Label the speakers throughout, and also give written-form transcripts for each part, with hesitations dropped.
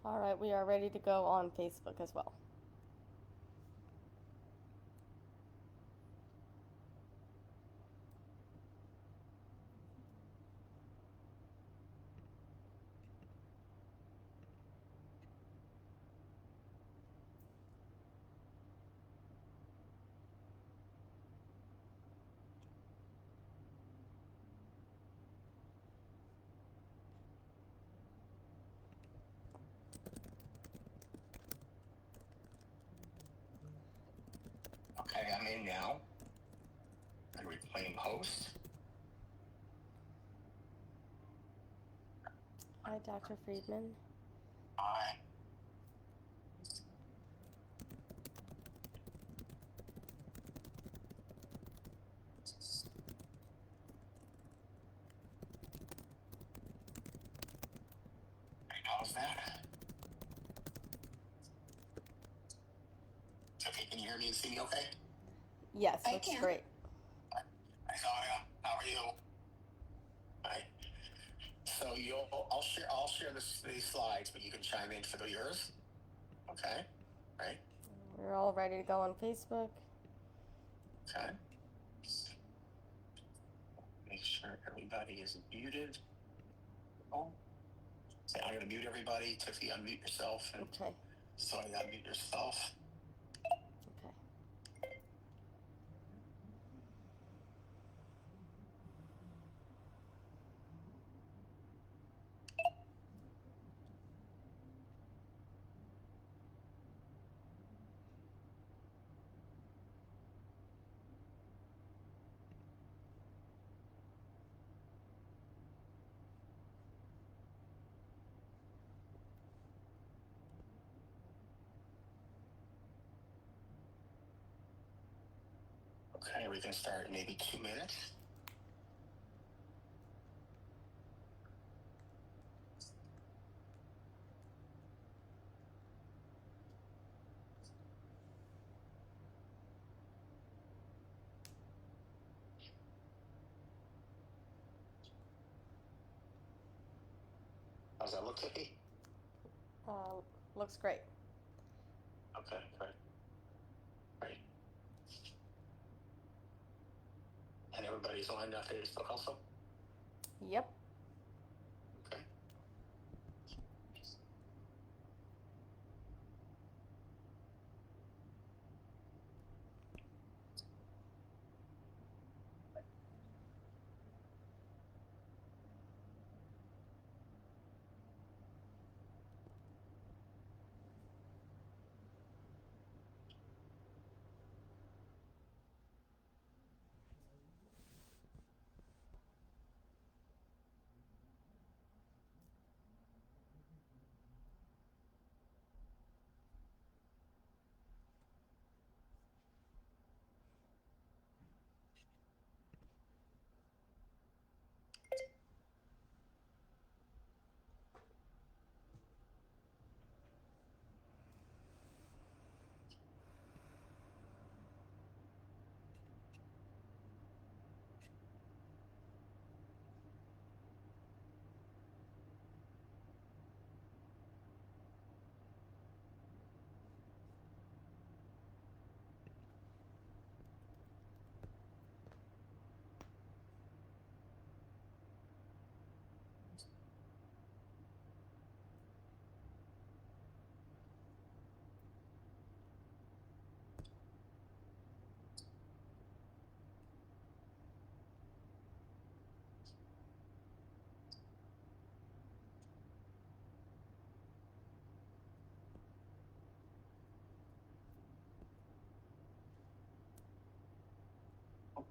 Speaker 1: All right, we are ready to go on Facebook as well.
Speaker 2: Okay, I'm in now. I'm reclaim host.
Speaker 1: Hi, Dr. Friedman.
Speaker 2: Hi. How's that? Okay, can you hear me and see me okay?
Speaker 1: Yes,
Speaker 2: I
Speaker 1: looks
Speaker 2: can.
Speaker 1: great.
Speaker 2: Hi, Sonia. How are you? Hi. So I'll share these slides, but you can chime in for yours. Okay. Right.
Speaker 1: We're all ready to go on Facebook.
Speaker 2: Okay. Make sure everybody is muted. Oh. So I'm gonna mute everybody. Tiffy, unmute yourself, and
Speaker 1: Okay.
Speaker 2: Sonia, unmute yourself.
Speaker 1: Okay.
Speaker 2: Okay, we can start in maybe 2 minutes. How's that look, Tiffy?
Speaker 1: Looks great.
Speaker 2: Okay, great. Great. And everybody's on Facebook also?
Speaker 1: Yep.
Speaker 2: Okay.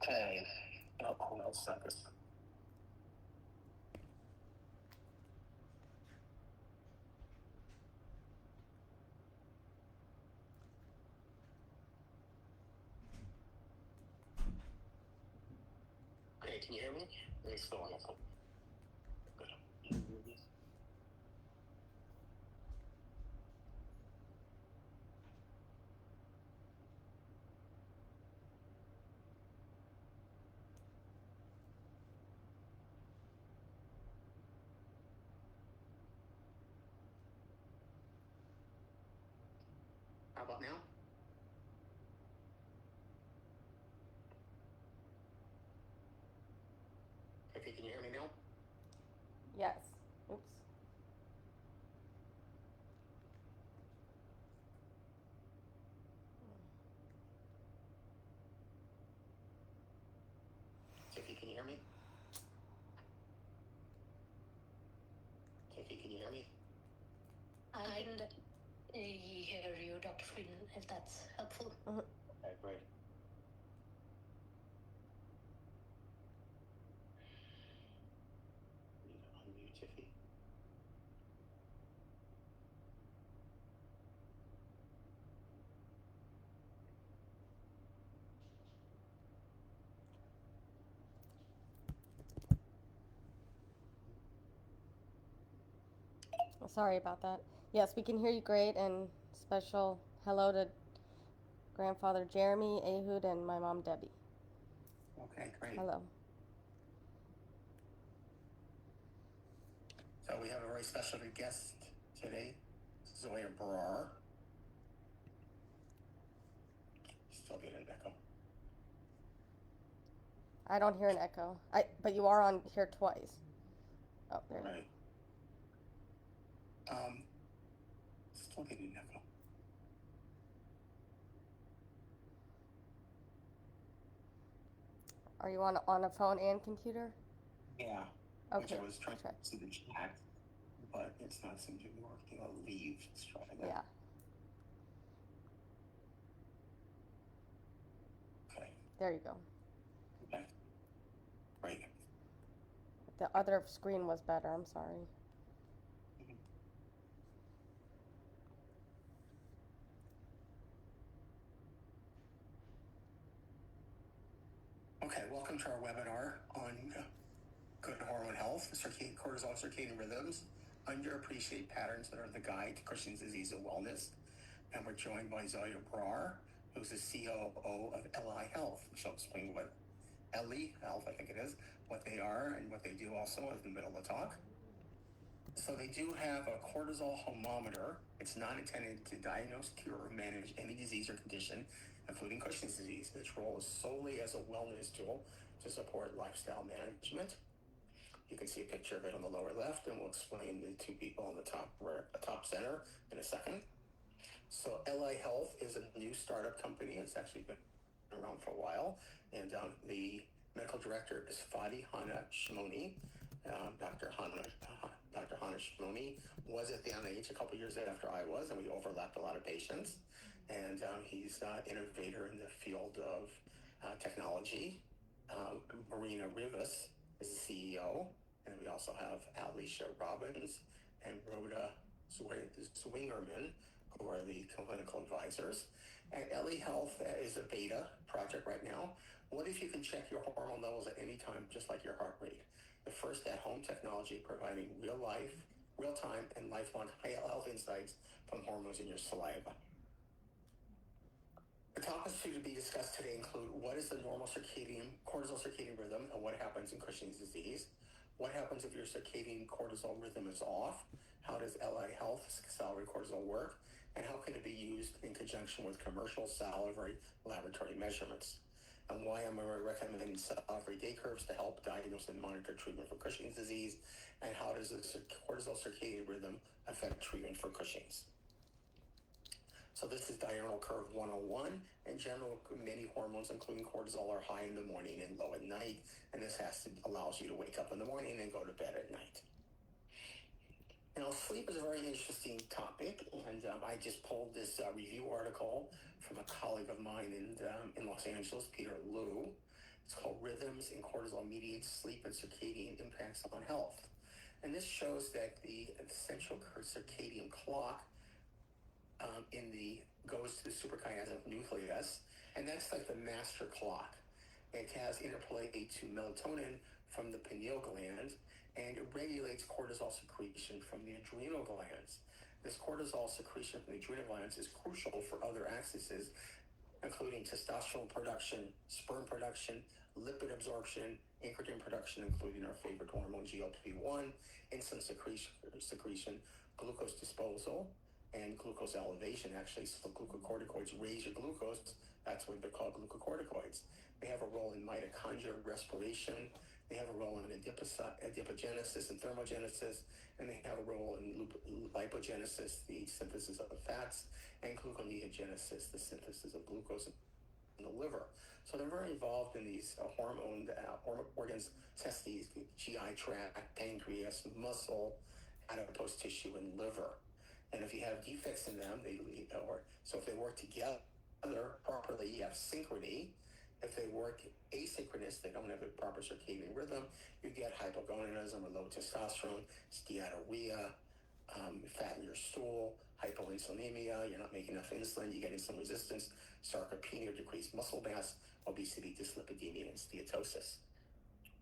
Speaker 2: Okay. Oh, hold on a second. Okay, can you hear me? It's still on. Good. about now? Tiffy, can you hear me now?
Speaker 1: Yes. Oops.
Speaker 2: Tiffy, can you hear me? Tiffy, can you hear me?
Speaker 3: I can hear you, Dr. Frieden, if that's helpful.
Speaker 1: Mm-hmm.
Speaker 2: Okay, great. You need to unmute Tiffy.
Speaker 1: Sorry about that. Yes, we can hear you great, and special hello to grandfather Jeremy, Ehud, and my mom Debbie.
Speaker 2: Okay, great.
Speaker 1: Hello.
Speaker 2: So we have a very special guest today, Zoya Brar. Still get an echo.
Speaker 1: I don't hear an echo. But you are on here twice. Oh, there.
Speaker 2: Right. Still getting an echo.
Speaker 1: Are you on a phone and computer?
Speaker 2: Yeah.
Speaker 1: Okay.
Speaker 2: Which I was trying to see the chat, but it's not seeming to be working. I'll leave. Let's try that.
Speaker 1: Yeah.
Speaker 2: Okay.
Speaker 1: There you go.
Speaker 2: Okay. Great.
Speaker 1: The other screen was better. I'm sorry.
Speaker 2: Okay, welcome to our webinar on good hormone health, cortisol, circadian rhythms, underappreciated patterns that are the guide to Cushing's disease and wellness. And we're joined by Zoya Brar, who's the COO of Eli Health. She'll explain what Eli Health, I think it is, what they are and what they do also in the middle of the talk. So they do have a cortisol thermometer. It's not intended to diagnose, cure, or manage any disease or condition, including Cushing's disease. Its role is solely as a wellness tool to support lifestyle management. You can see a picture of it on the lower left, and we'll explain the two people on the top center in a second. So Eli Health is a new startup company. It's actually been around for a while, and the medical director is Fadi Hana Shimoni. Dr. Hana Shimoni was at the NIH a couple years after I was, and we overlapped a lot of patients. And he's an innovator in the field of technology. Marina Rivas is the CEO, and we also have Alicia Robbins and Rhoda Swingerman, who are the clinical advisors. And Eli Health is a beta project right now. What if you can check your hormone levels at any time, just like your heart rate? The first at-home technology providing real-time, and lifelong health insights from hormones in your saliva. The topics to be discussed today include what is the normal cortisol circadian rhythm and what happens in Cushing's disease? What happens if your circadian cortisol rhythm is off? How does Eli Health Salivary Cortisol work? And how can it be used in conjunction with commercial salivary laboratory measurements? And why am I recommending salivary day curves to help diagnose and monitor treatment for Cushing's disease? And how does the cortisol circadian rhythm affect treatment for Cushing's? So this is diurnal curve 101. In general, many hormones, including cortisol, are high in the morning and low at night. And this allows you to wake up in the morning and go to bed at night. Now, sleep is a very interesting topic, and I just pulled this review article from a colleague of mine in Los Angeles, Peter Liu. It's called Rhythms in Cortisol-Mediated Sleep and Circadian Impacts on Health. And this shows that the central circadian clock goes to the suprachiasmatic nucleus, and that's like the master clock. It has interplay to melatonin from the pineal gland, and it regulates cortisol secretion from the adrenal glands. This cortisol secretion from the adrenal glands is crucial for other axes, including testosterone production, sperm production, lipid absorption, incretin production, including our favorite hormone GLP-1, insulin secretion, glucose disposal, and glucose elevation, actually. So glucocorticoids raise your glucose. That's why they're called glucocorticoids. They have a role in mitochondrial respiration. They have a role in adipogenesis and thermogenesis, and they have a role in lipogenesis, the synthesis of fats, and gluconeogenesis, the synthesis of glucose in the liver. So they're very involved in these hormone organs, testes, GI tract, pancreas, muscle, adipose tissue, and liver. And if you have defects in them, so if they work together properly, you have synchrony. If they work asynchronous, they don't have the proper circadian rhythm, you get hypogonadism or low testosterone, steatorrhea, fat in your stool, hypoinsulinemia, you're not making enough insulin, you get insulin resistance, sarcopenia, decreased muscle mass, obesity, dyslipidemia, and steatosis.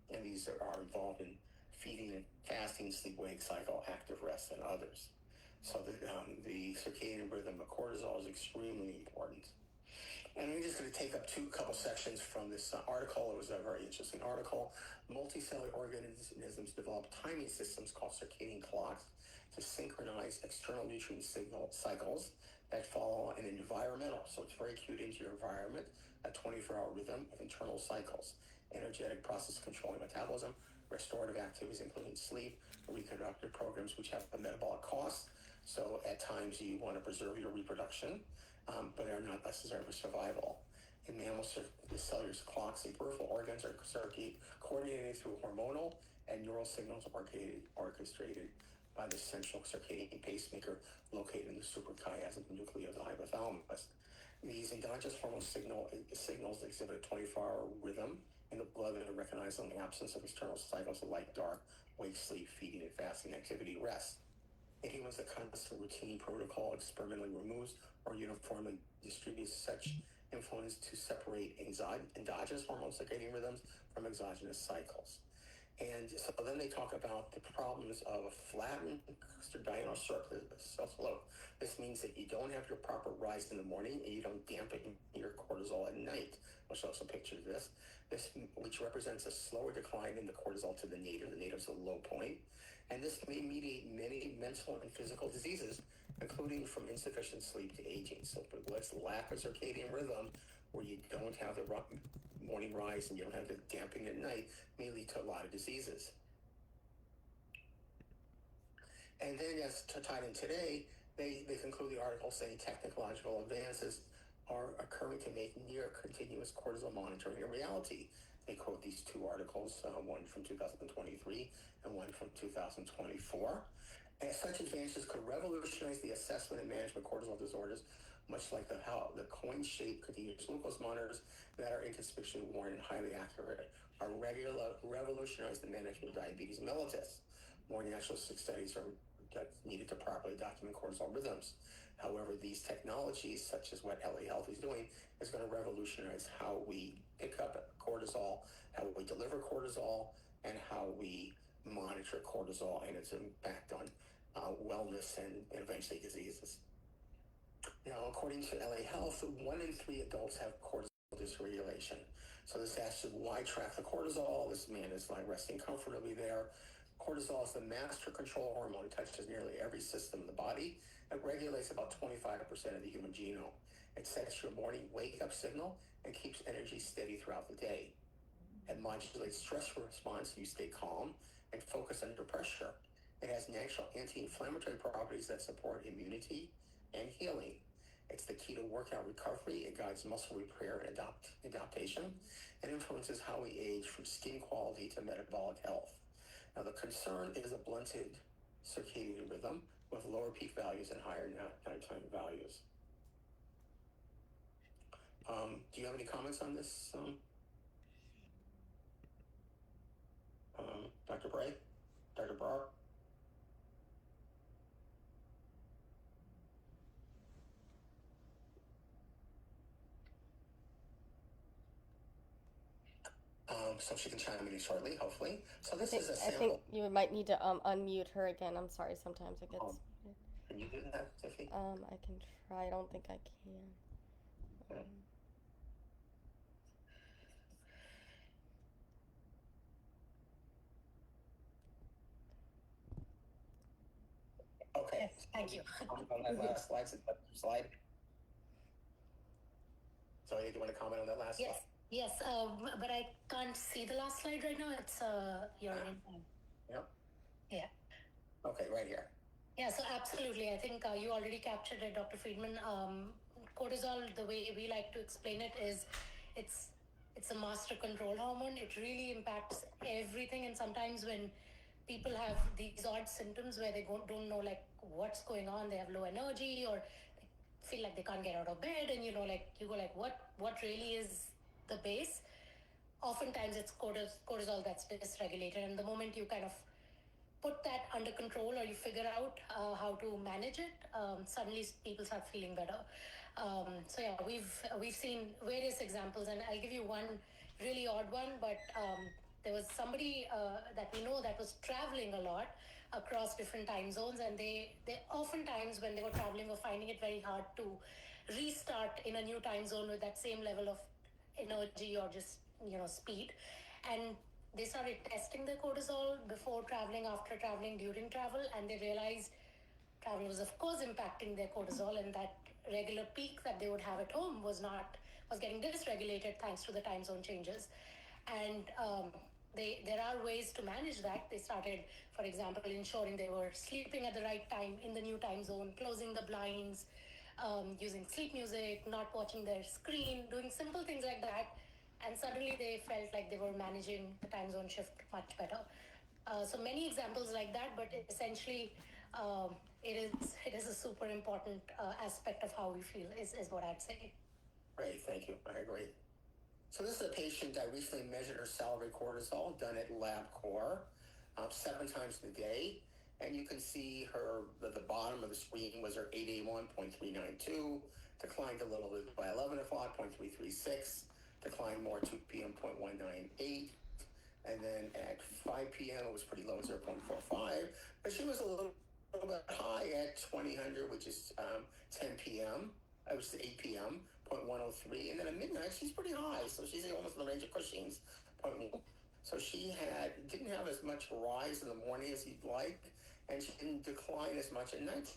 Speaker 2: And these are involved in feeding and fasting, sleep-wake cycle, active rest, and others. So the circadian rhythm of cortisol is extremely important. And I'm just going to take up couple sections from this article. It was a very interesting article. Multicellular organisms develop timing systems called circadian clocks to synchronize external nutrient cycles that follow an environmental. So it's very cued into your environment, a 24-hour rhythm of internal cycles, energetic process controlling metabolism, restorative activities including sleep, reproductive programs which have a metabolic cost. So at times you want to preserve your reproduction, but are not necessary for survival. In mammals, the cellular clocks and peripheral organs are coordinated through hormonal and neural signals orchestrated by the central circadian pacemaker located in the suprachiasm nucleus of the hypothalamus. These endogenous hormone signals exhibit a 24-hour rhythm in the blood that are recognized in the absence of external cycles of light, dark, wake, sleep, feeding, and fasting, activity, rest. In humans, the constant routine protocol experimentally removes or uniformly distributes such influence to separate endogenous hormone circadian rhythms from exogenous cycles. And so then they talk about the problems of a flattened circadian slope. This means that you don't have your proper rise in the morning and you don't dampen your cortisol at night. I'll show some pictures of this, which represents a slower decline in the cortisol to the nadir. The nadir is a low point. And this may mediate many mental and physical diseases, including from insufficient sleep to aging. So what's lack of circadian rhythm, where you don't have the morning rise and you don't have the damping at night, may lead to a lot of diseases. And then as tied in today, they conclude the article saying technological advances are occurring to make near continuous cortisol monitoring a reality. They quote these two articles, one from 2023 and one from 2024. And such advances could revolutionize the assessment and management of cortisol disorders, much like how the coin-shaped continuous glucose monitors that are inconspicuously worn and highly accurate are revolutionize the management of diabetes mellitus. More naturalistic studies are needed to properly document cortisol rhythms. However, these technologies, such as what Eli Health is doing, is going to revolutionize how we pick up cortisol, how we deliver cortisol, and how we monitor cortisol and its impact on wellness and eventually diseases. Now, according to LA Health, 1 in 3 adults have cortisol dysregulation. So this asks you, why track the cortisol? This man is like resting comfortably there. Cortisol is the master control hormone. It touches nearly every system in the body. It regulates about 25% of the human genome. It sets your morning wake-up signal and keeps energy steady throughout the day. It modulates stress response so you stay calm and focus under pressure. It has natural anti-inflammatory properties that support immunity and healing. It's the key to workout recovery. It guides muscle repair and adaptation. It influences how we age, from skin quality to metabolic health. Now, the concern is a blunted circadian rhythm with lower peak values and higher nighttime values. Do you have any comments on this, Dr. Bray? Dr. Barr? So she can chime in shortly, hopefully. So this is a sample.
Speaker 1: I think you might need to unmute her again. I'm sorry, sometimes it gets...
Speaker 2: Can you do that, Tiffy?
Speaker 1: I can try. I don't think I can.
Speaker 2: Okay.
Speaker 3: Okay, thank you.
Speaker 2: On that last slide. So you want to comment on that last slide?
Speaker 3: Yes, but I can't see the last slide right now. It's your in.
Speaker 2: Yep.
Speaker 3: Yeah.
Speaker 2: Okay, right here.
Speaker 3: Yeah, so absolutely. I think you already captured it, Dr. Friedman. Cortisol, the way we like to explain it, is it's a master control hormone. It really impacts everything. And sometimes when people have these odd symptoms where they don't know like what's going on, they have low energy or feel like they can't get out of bed, and you go like what really is the base? Oftentimes it's cortisol that's dysregulated, and the moment you kind of put that under control or you figure out how to manage it, suddenly people start feeling better. So yeah, we've seen various examples, and I'll give you one really odd one, but there was somebody that we know that was traveling a lot across different time zones, and they oftentimes when they were traveling were finding it very hard to restart in a new time zone with that same level of energy or just speed. And they started testing their cortisol before traveling, after traveling, during travel, and they realized travel was of course impacting their cortisol, and that regular peak that they would have at home was getting dysregulated thanks to the time zone changes. And there are ways to manage that. They started, for example, ensuring they were sleeping at the right time in the new time zone, closing the blinds, using sleep music, not watching their screen, doing simple things like that. And suddenly they felt like they were managing the time zone shift much better. So many examples like that, but essentially it is a super important aspect of how we feel is what I'd say.
Speaker 2: Great, thank you. I agree. So this is a patient that recently measured her salivary cortisol, done at LabCorp, 7 times a day. And you can see the bottom of the screen was her 881.392, declined a little bit by 11 o'clock, 0.336, declined more 2 p.m., 0.198. And then at 5 p.m., it was pretty low, 0.45. But she was a little bit high at 2000, which is 10 p.m. It was 8 p.m., 0.103. And then at midnight, she's pretty high. So she's almost in the range of Cushing's, 0.1. So she didn't have as much rise in the morning as you'd like, and she didn't decline as much at night.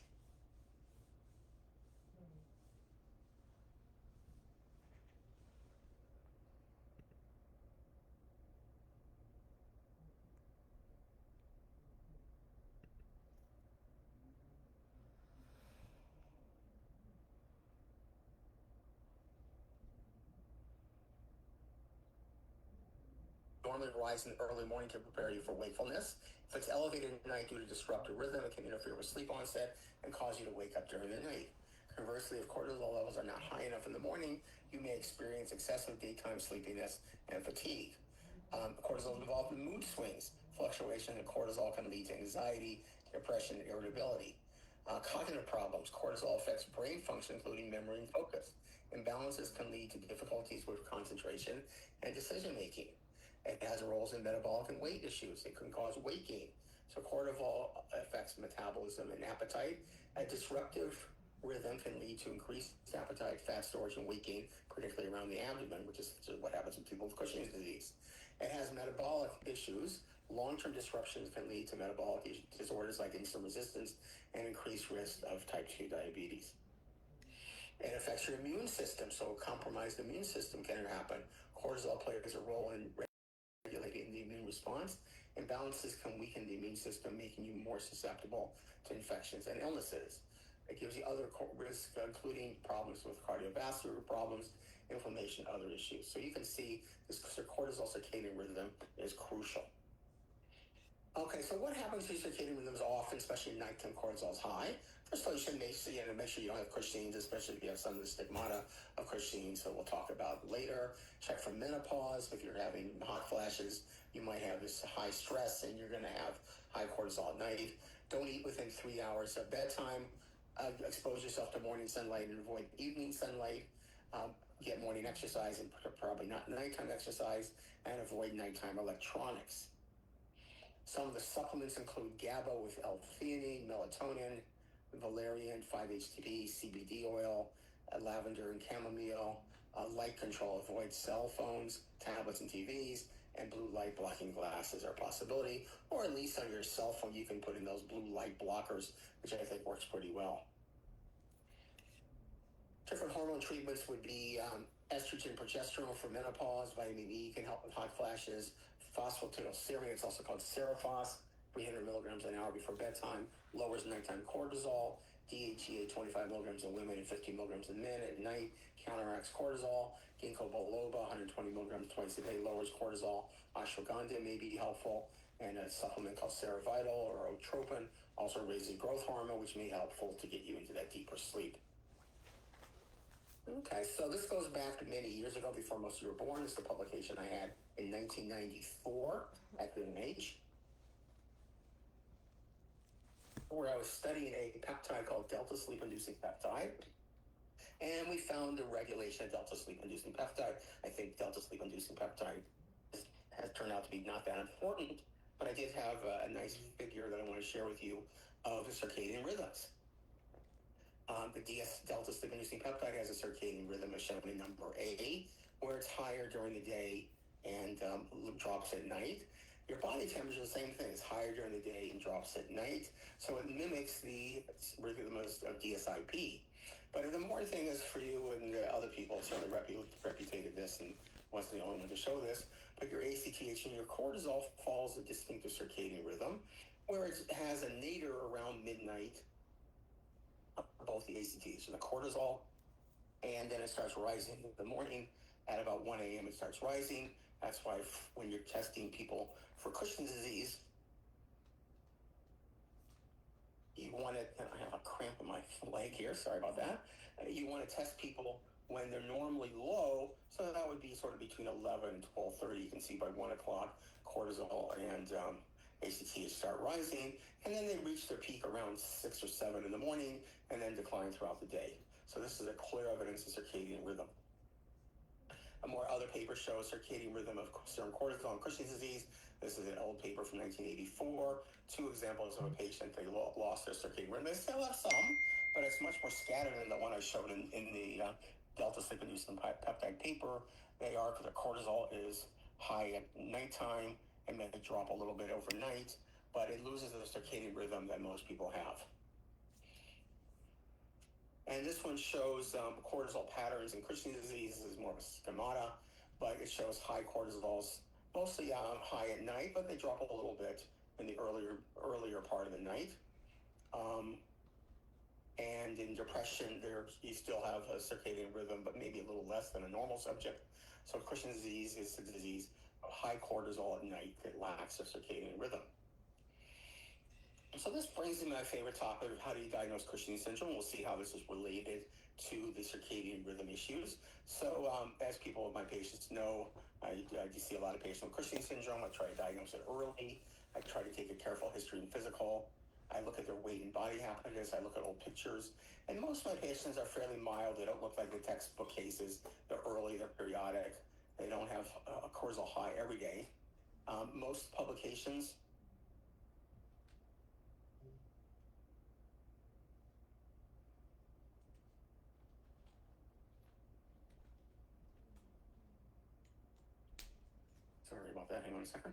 Speaker 2: Normally rise in the early morning to prepare you for wakefulness. If it's elevated at night due to disrupted rhythm, it can interfere with sleep onset and cause you to wake up during the night. Conversely, if cortisol levels are not high enough in the morning, you may experience excessive daytime sleepiness and fatigue. Cortisol is involved in mood swings. Fluctuation in cortisol can lead to anxiety, depression, and irritability. Cognitive problems. Cortisol affects brain function, including memory and focus. Imbalances can lead to difficulties with concentration and decision making. It has roles in metabolic and weight issues. It can cause weight gain. So cortisol affects metabolism and appetite. A disruptive rhythm can lead to increased appetite, fat storage, and weight gain, particularly around the abdomen, which is what happens in people with Cushing's disease. It has metabolic issues. Long-term disruptions can lead to metabolic disorders like insulin resistance and increased risk of type 2 diabetes. It affects your immune system, so a compromised immune system can happen. Cortisol plays a role in regulating the immune response. Imbalances can weaken the immune system, making you more susceptible to infections and illnesses. It gives you other risks, including problems with cardiovascular problems, inflammation, other issues. So you can see this cortisol circadian rhythm is crucial. Okay, so what happens if your circadian rhythm is off, especially at nighttime cortisol is high? First of all, you should make sure you don't have Cushing's, especially if you have some of the stigmata of Cushing's, so we'll talk about later. Check for menopause. If you're having hot flashes, you might have this high stress and you're going to have high cortisol at night. Don't eat within 3 hours of bedtime. Expose yourself to morning sunlight and avoid evening sunlight. Get morning exercise and probably not nighttime exercise, and avoid nighttime electronics. Some of the supplements include GABA with L-theanine, melatonin, valerian, 5-HTP, CBD oil, lavender and chamomile, light control. Avoid cell phones, tablets, and TVs, and blue light blocking glasses are a possibility, or at least on your cell phone you can put in those blue light blockers, which I think works pretty well. Different hormone treatments would be estrogen, progesterone for menopause. Vitamin E can help with hot flashes. Phosphatidylserine, it's also called Serophos, 300 milligrams an hour before bedtime, lowers nighttime cortisol. DHEA, 25 milligrams in women and 15 milligrams in men at night, counteracts cortisol. Ginkgo biloba, 120 milligrams twice a day, lowers cortisol. Ashwagandha may be helpful, and a supplement called Cerevital or Otropin also raises growth hormone, which may be helpful to get you into that deeper sleep. Okay, so this goes back many years ago, before most of you were born. This is the publication I had in 1994 at the NIH, where I was studying a peptide called delta sleep-inducing peptide. And we found the regulation of delta sleep-inducing peptide. I think delta sleep-inducing peptide has turned out to be not that important, but I did have a nice figure that I want to share with you of the circadian rhythms. The delta sleep-inducing peptide has a circadian rhythm as shown in number A, where it's higher during the day and drops at night. Your body temperature is the same thing. It's higher during the day and drops at night. So it mimics the rhythm of DSIP. But the important thing is for you and other people, certainly reputed this and wasn't the only one to show this, but your ACTH and your cortisol follows a distinctive circadian rhythm, where it has a nadir around midnight, both the ACTH and the cortisol, and then it starts rising in the morning. At about 1 a.m. it starts rising. That's why when you're testing people for Cushing's disease, you want to, I have a cramp in my leg here, sorry about that. You want to test people when they're normally low, so that would be sort of between 11 and 12:30. You can see by 1 o'clock, cortisol and ACTH start rising, and then they reach their peak around 6 or 7 in the morning, and then decline throughout the day. So this is a clear evidence of circadian rhythm. A more other paper shows circadian rhythm of serum cortisol and Cushing's disease. This is an old paper from 1984. 2 examples of a patient, they lost their circadian rhythm. They still have some, but it's much more scattered than the one I showed in the delta sleep-inducing peptide paper. The cortisol is high at nighttime, and then they drop a little bit overnight, but it loses the circadian rhythm that most people have. And this one shows cortisol patterns in Cushing's disease. This is more of a schemata, but it shows high cortisols, mostly high at night, but they drop a little bit in the earlier part of the night. And in depression, you still have a circadian rhythm, but maybe a little less than a normal subject. So Cushing's disease is a disease of high cortisol at night that lacks a circadian rhythm. So this brings me to my favorite topic of how do you diagnose Cushing syndrome. We'll see how this is related to the circadian rhythm issues. So as people of my patients know, I see a lot of patients with Cushing syndrome. I try to diagnose it early. I try to take a careful history and physical. I look at their weight and body happiness. I look at old pictures. And most of my patients are fairly mild. They don't look like the textbook cases. They're early, they're periodic. They don't have a cortisol high every day. Most publications sorry about that, hang on a second.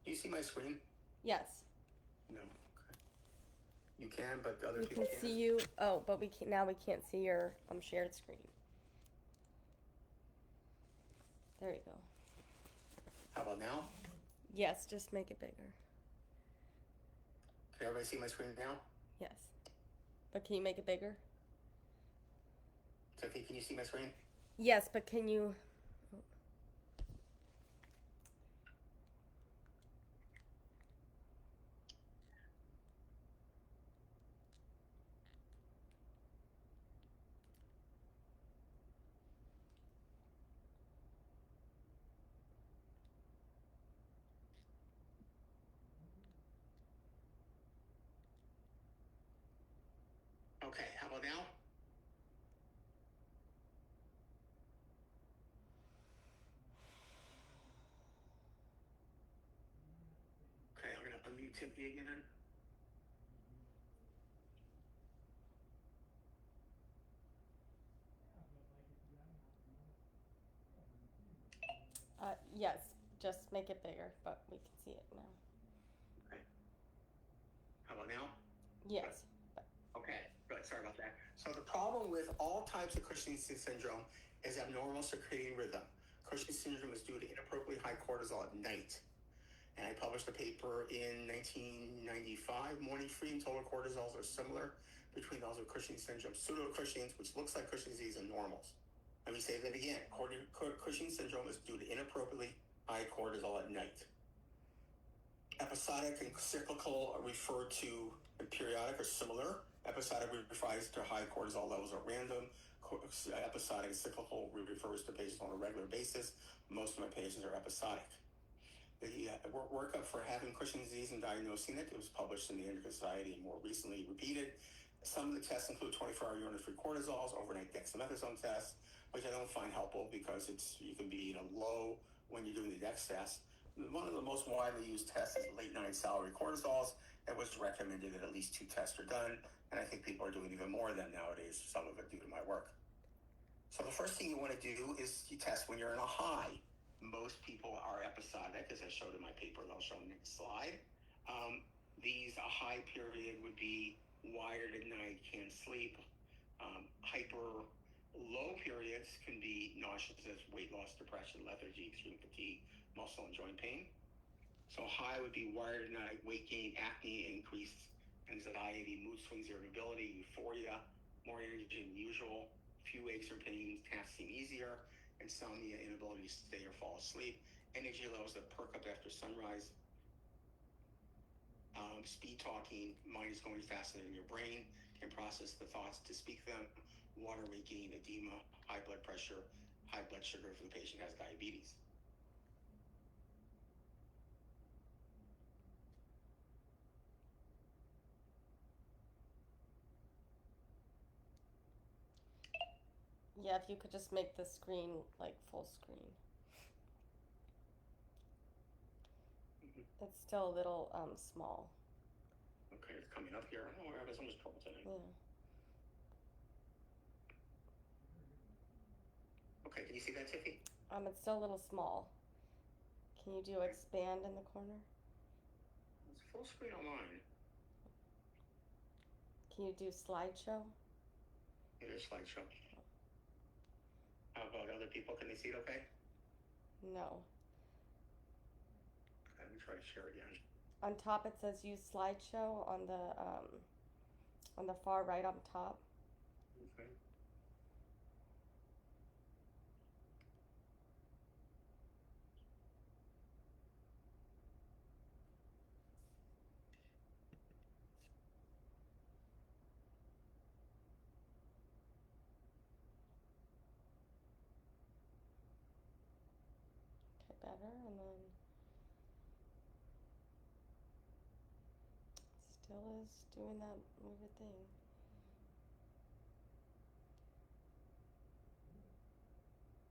Speaker 2: Do you see my screen?
Speaker 1: Yes.
Speaker 2: No. Okay. You can, but other
Speaker 1: We
Speaker 2: people
Speaker 1: can
Speaker 2: can't.
Speaker 1: see you. Oh, but we can't see your shared screen. There you go.
Speaker 2: How about now?
Speaker 1: Yes, just make it bigger.
Speaker 2: Can everybody see my screen now?
Speaker 1: Yes. But can you make it bigger?
Speaker 2: Sophie, can you see my screen?
Speaker 1: Yes, but can you...
Speaker 2: Okay, how about now? Okay, I'm going to unmute Tiffany again.
Speaker 1: Yes, just make it bigger, but we can see it now.
Speaker 2: Okay. How about now?
Speaker 1: Yes.
Speaker 2: Okay, good. Sorry about that. So the problem with all types of Cushing syndrome is abnormal circadian rhythm. Cushing syndrome is due to inappropriately high cortisol at night. And I published a paper in 1995. Morning free and total cortisols are similar between those with Cushing syndrome. Pseudo-Cushing's, which looks like Cushing's disease, and normals. Let me say that again. Cushing syndrome is due to inappropriately high cortisol at night. Episodic and cyclical are referred to, and periodic are similar. Episodic refers to high cortisol levels at random. Episodic and cyclical refers to patients on a regular basis. Most of my patients are episodic. The workup for having Cushing's disease and diagnosing it was published in the Endocrinology Society and more recently repeated. Some of the tests include 24-hour urine-free cortisols, overnight dexamethasone tests, which I don't find helpful because you can be low when you're doing the dex test. One of the most widely used tests is late-night salivary cortisols. It was recommended that at least 2 tests are done, and I think people are doing even more of them nowadays, some of it due to my work. So the first thing you want to do is you test when you're in a high. Most people are episodic, as I showed in my paper that I'll show next slide. A high period would be wired at night, can't sleep. Hyper low periods can be nauseous, weight loss, depression, lethargy, extreme fatigue, muscle and joint pain. So high would be wired at night, weight gain, acne, increased anxiety, mood swings, irritability, euphoria, more energy than usual, few aches or pains, tasks seem easier, insomnia, inability to stay or fall asleep, energy levels that perk up after sunrise, speed talking, mind is going faster than your brain, can process the thoughts to speak them, water weight gain, edema, high blood pressure, high blood sugar if the patient has diabetes.
Speaker 1: Yeah, if you could just make the screen like full screen. It's still a little small.
Speaker 2: Okay, it's coming up here. Oh, we're having so much trouble tonight.
Speaker 1: Yeah.
Speaker 2: Okay, can you see that, Tiffy?
Speaker 1: It's still a little small. Can you do expand in the corner?
Speaker 2: It's full screen on mine.
Speaker 1: Can you do slideshow?
Speaker 2: It is slideshow. How about other people? Can they see it okay?
Speaker 1: No.
Speaker 2: Let me try to share again.
Speaker 1: On top it says use slideshow on the far right on top.
Speaker 2: Okay.
Speaker 1: Okay, better, and then still is doing that weird thing.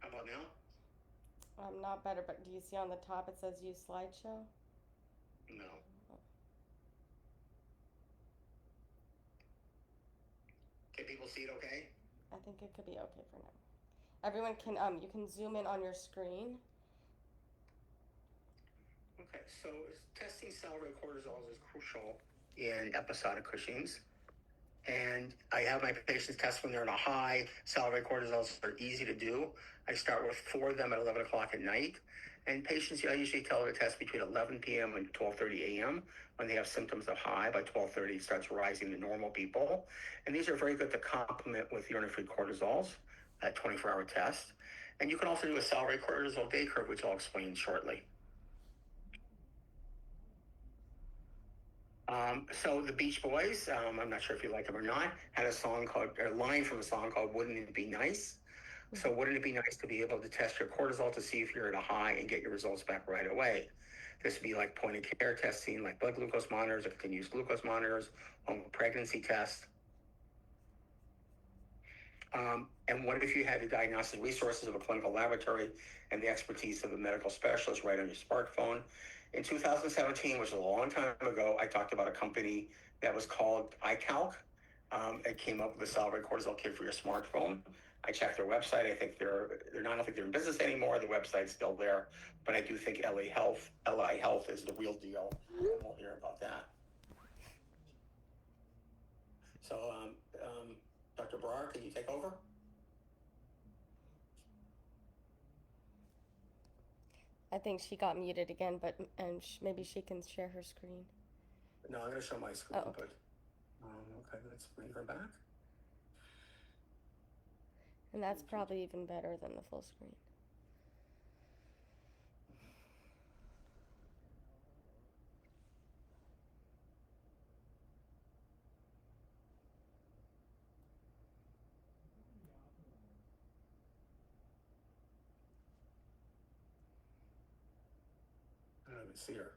Speaker 2: How about now?
Speaker 1: Not better, but do you see on the top it says use slideshow?
Speaker 2: No. Can people see it okay?
Speaker 1: I think it could be okay for now. Everyone can, you can zoom in on your screen.
Speaker 2: Okay, so testing salivary cortisols is crucial in episodic Cushing's. And I have my patients test when they're in a high. Salivary cortisols are easy to do. I start with 4 of them at 11 o'clock at night. And patients, I usually tell them to test between 11 p.m. and 12:30 a.m. When they have symptoms of high. By 12:30, it starts rising to normal people. And these are very good to complement with urine-free cortisols at 24-hour test. And you can also do a salivary cortisol day curve, which I'll explain shortly. So the Beach Boys, I'm not sure if you like them or not, had a line from a song called "Wouldn't It Be Nice?" So wouldn't it be nice to be able to test your cortisol to see if you're at a high and get your results back right away? This would be like point-of-care testing, like blood glucose monitors or continuous glucose monitors, home pregnancy tests. And what if you have the diagnostic resources of a clinical laboratory and the expertise of a medical specialist right on your smartphone? In 2017, which was a long time ago, I talked about a company that was called iCalc. It came up with a salivary cortisol kit for your smartphone. I checked their website. I think they're not. I don't think they're in business anymore. The website's still there, but I do think Eli Health is the real deal. And we'll hear about that. So, Dr. Brar, can you take over?
Speaker 1: I think she got muted again, but maybe she can share her screen.
Speaker 2: No, I'm going to show my screen,
Speaker 1: Oh.
Speaker 2: but okay, let's bring her back.
Speaker 1: And that's probably even better than the full screen.
Speaker 2: I don't even see her.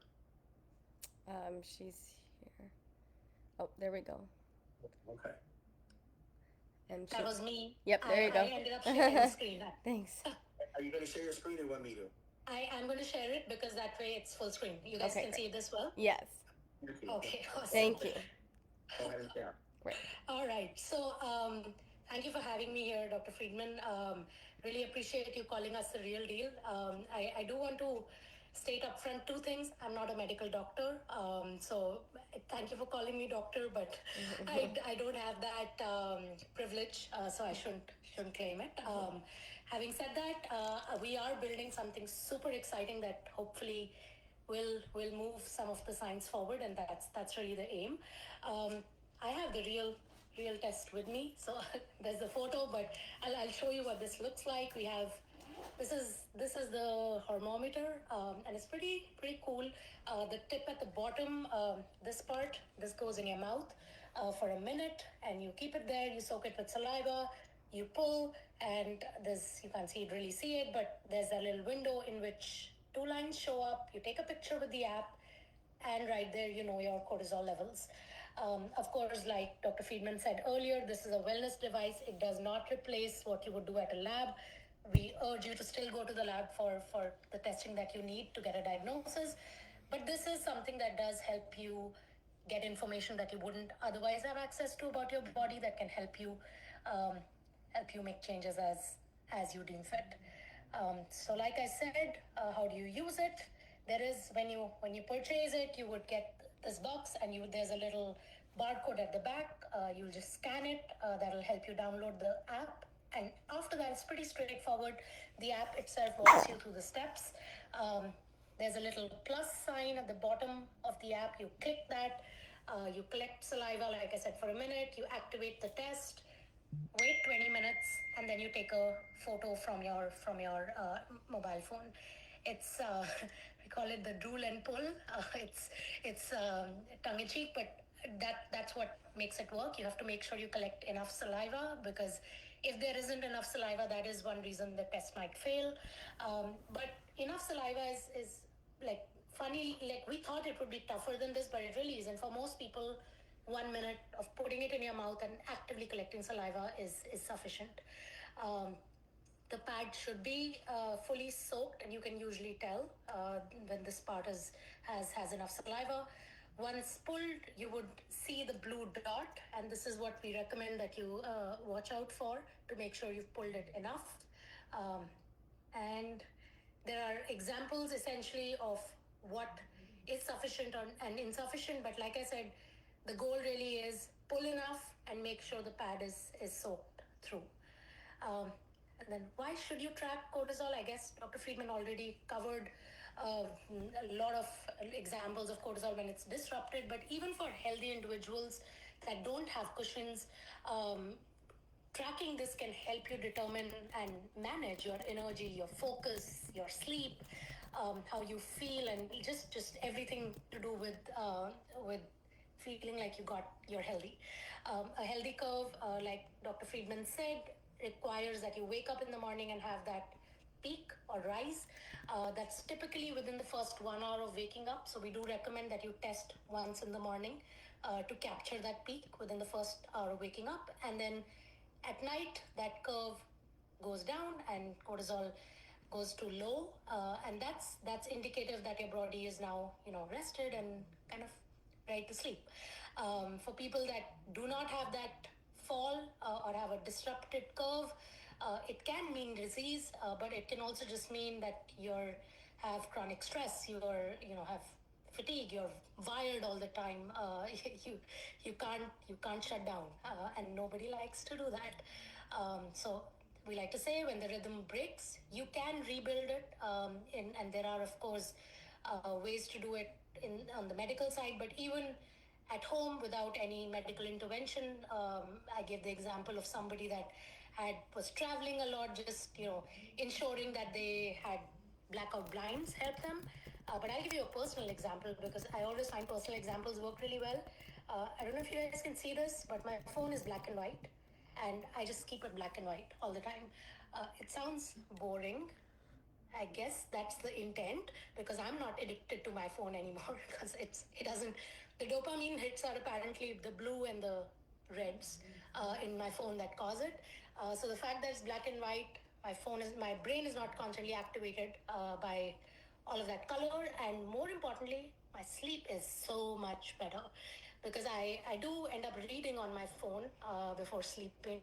Speaker 1: She's here. Oh, there we go.
Speaker 2: Okay.
Speaker 1: And
Speaker 3: That was me.
Speaker 1: Yep, there you go.
Speaker 3: I ended up sharing the screen.
Speaker 1: Thanks.
Speaker 2: Are you going to share your screen or you want me to?
Speaker 3: I'm going to share it because that way it's full screen. You guys
Speaker 1: Okay,
Speaker 3: can
Speaker 1: great.
Speaker 3: see it as well?
Speaker 1: Yes.
Speaker 3: Okay, awesome.
Speaker 1: Thank you.
Speaker 2: Go ahead and share.
Speaker 1: Great.
Speaker 3: All right. So thank you for having me here, Dr. Friedman. Really appreciate you calling us the real deal. I do want to state upfront two things. I'm not a medical doctor, so thank you for calling me doctor, but I don't have that privilege, so I shouldn't claim it. Having said that, we are building something super exciting that hopefully will move some of the science forward, and that's really the aim. I have the real test with me, so there's the photo, but I'll show you what this looks like. We have this is the thermometer, and it's pretty cool. The tip at the bottom, this goes in your mouth for a minute, and you keep it there. You soak it with saliva. You pull, and you can't really see it, but there's a little window in which two lines show up. You take a picture with the app, and right there, you know your cortisol levels. Of course, like Dr. Friedman said earlier, this is a wellness device. It does not replace what you would do at a lab. We urge you to still go to the lab for the testing that you need to get a diagnosis. But this is something that does help you get information that you wouldn't otherwise have access to about your body, that can help you make changes as you deem fit. So like I said, how do you use it? There is, when you purchase it, you would get this box, and there's a little barcode at the back. You'll just scan it. That'll help you download the app. And after that, it's pretty straightforward. The app itself walks you through the steps. There's a little plus sign at the bottom of the app. You click that. You collect saliva, like I said, for a minute. You activate the test. Wait 20 minutes, and then you take a photo from your mobile phone. It's we call it the drool and pull. It's tongue-in-cheek, but that's what makes it work. You have to make sure you collect enough saliva, because if there isn't enough saliva, that is one reason the test might fail. But enough saliva is like funny. Like, we thought it would be tougher than this, but it really isn't. For most people, 1 minute of putting it in your mouth and actively collecting saliva is sufficient. The pad should be fully soaked, and you can usually tell when this part has enough saliva. Once pulled, you would see the blue dot, and this is what we recommend that you watch out for to make sure you've pulled it enough. And there are examples essentially of what is sufficient and insufficient, but like I said, the goal really is pull enough and make sure the pad is soaked through. And then why should you track cortisol? I guess Dr. Friedman already covered a lot of examples of cortisol when it's disrupted, but even for healthy individuals that don't have Cushing's, tracking this can help you determine and manage your energy, your focus, your sleep, how you feel, and just everything to do with feeling like you're healthy. A healthy curve, like Dr. Friedman said, requires that you wake up in the morning and have that peak or rise. That's typically within the first 1 hour of waking up. So we do recommend that you test once in the morning to capture that peak within the first hour of waking up. And then At night, that curve goes down and cortisol goes to low, and that's indicative that your body is now rested and kind of ready to sleep. For people that do not have that fall or have a disrupted curve, it can mean disease, but it can also just mean that you're have chronic stress, have fatigue, you're wired all the time. You you can't shut down, and nobody likes to do that. So we like to say when the rhythm breaks, you can rebuild it, and there are of course ways to do it on the medical side, but even at home without any medical intervention. I gave the example of somebody that was traveling a lot, just ensuring that they had blackout blinds help them. But I'll give you a personal example because I always find personal examples work really well. I don't know if you guys can see this, but my phone is black and white, and I just keep it black and white all the time. It sounds boring. I guess that's the intent because I'm not addicted to my phone anymore because it doesn't. The dopamine hits are apparently the blue and the reds in my phone that cause it. So the fact that it's black and white, my brain is not constantly activated by all of that color, and more importantly, my sleep is so much better because I do end up reading on my phone before sleeping,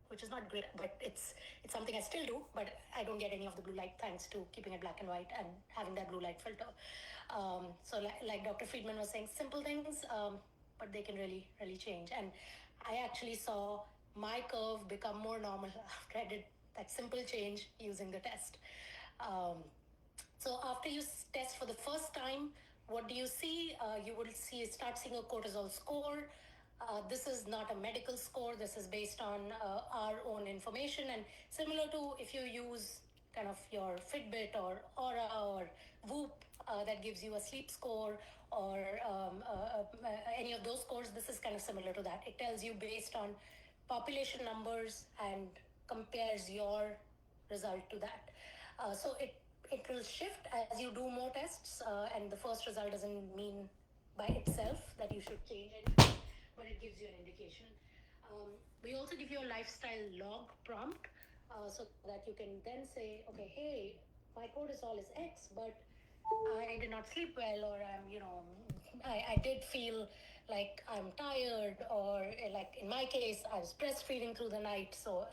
Speaker 3: which is not great, but it's something I still do, but I don't get any of the blue light thanks to keeping it black and white and having that blue light filter. So like Dr. Friedman was saying, simple things, but they can really, really change. And I actually saw my curve become more normal after I did that simple change using the test. So after you test for the first time, what do you see? You will start seeing a cortisol score. This is not a medical score. This is based on our own information, and similar to if you use kind of your Fitbit or Aura or Whoop that gives you a sleep score or any of those scores. This is kind of similar to that. It tells you based on population numbers and compares your result to that. So it will shift as you do more tests, and the first result doesn't mean by itself that you should change anything, but it gives you an indication. We also give you a lifestyle log prompt so that you can then say, okay, hey, my cortisol is X, but I did not sleep well, or I did feel like I'm tired, or like in my case, I was breastfeeding through the night, so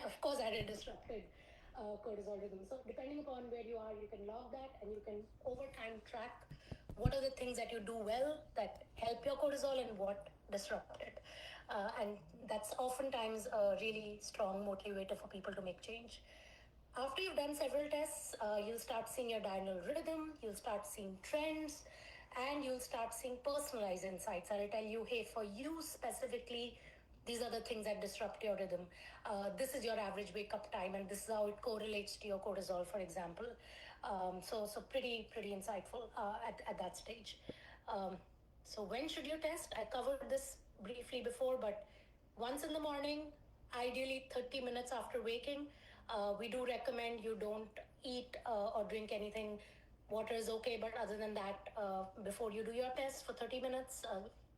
Speaker 3: of course I had a disrupted cortisol rhythm. So depending upon where you are, you can log that, and you can over time track what are the things that you do well that help your cortisol and what disrupt it. And that's oftentimes a really strong motivator for people to make change. After you've done several tests, you'll start seeing your diurnal rhythm, you'll start seeing trends, and you'll start seeing personalized insights. I'll tell you, hey, for you specifically, these are the things that disrupt your rhythm. This is your average wake up time, and this is how it correlates to your cortisol, for example. So pretty insightful at that stage. So when should you test? I covered this briefly before, but once in the morning, ideally 30 minutes after waking. We do recommend you don't eat or drink anything. Water is okay, but other than that, before you do your test for 30 minutes,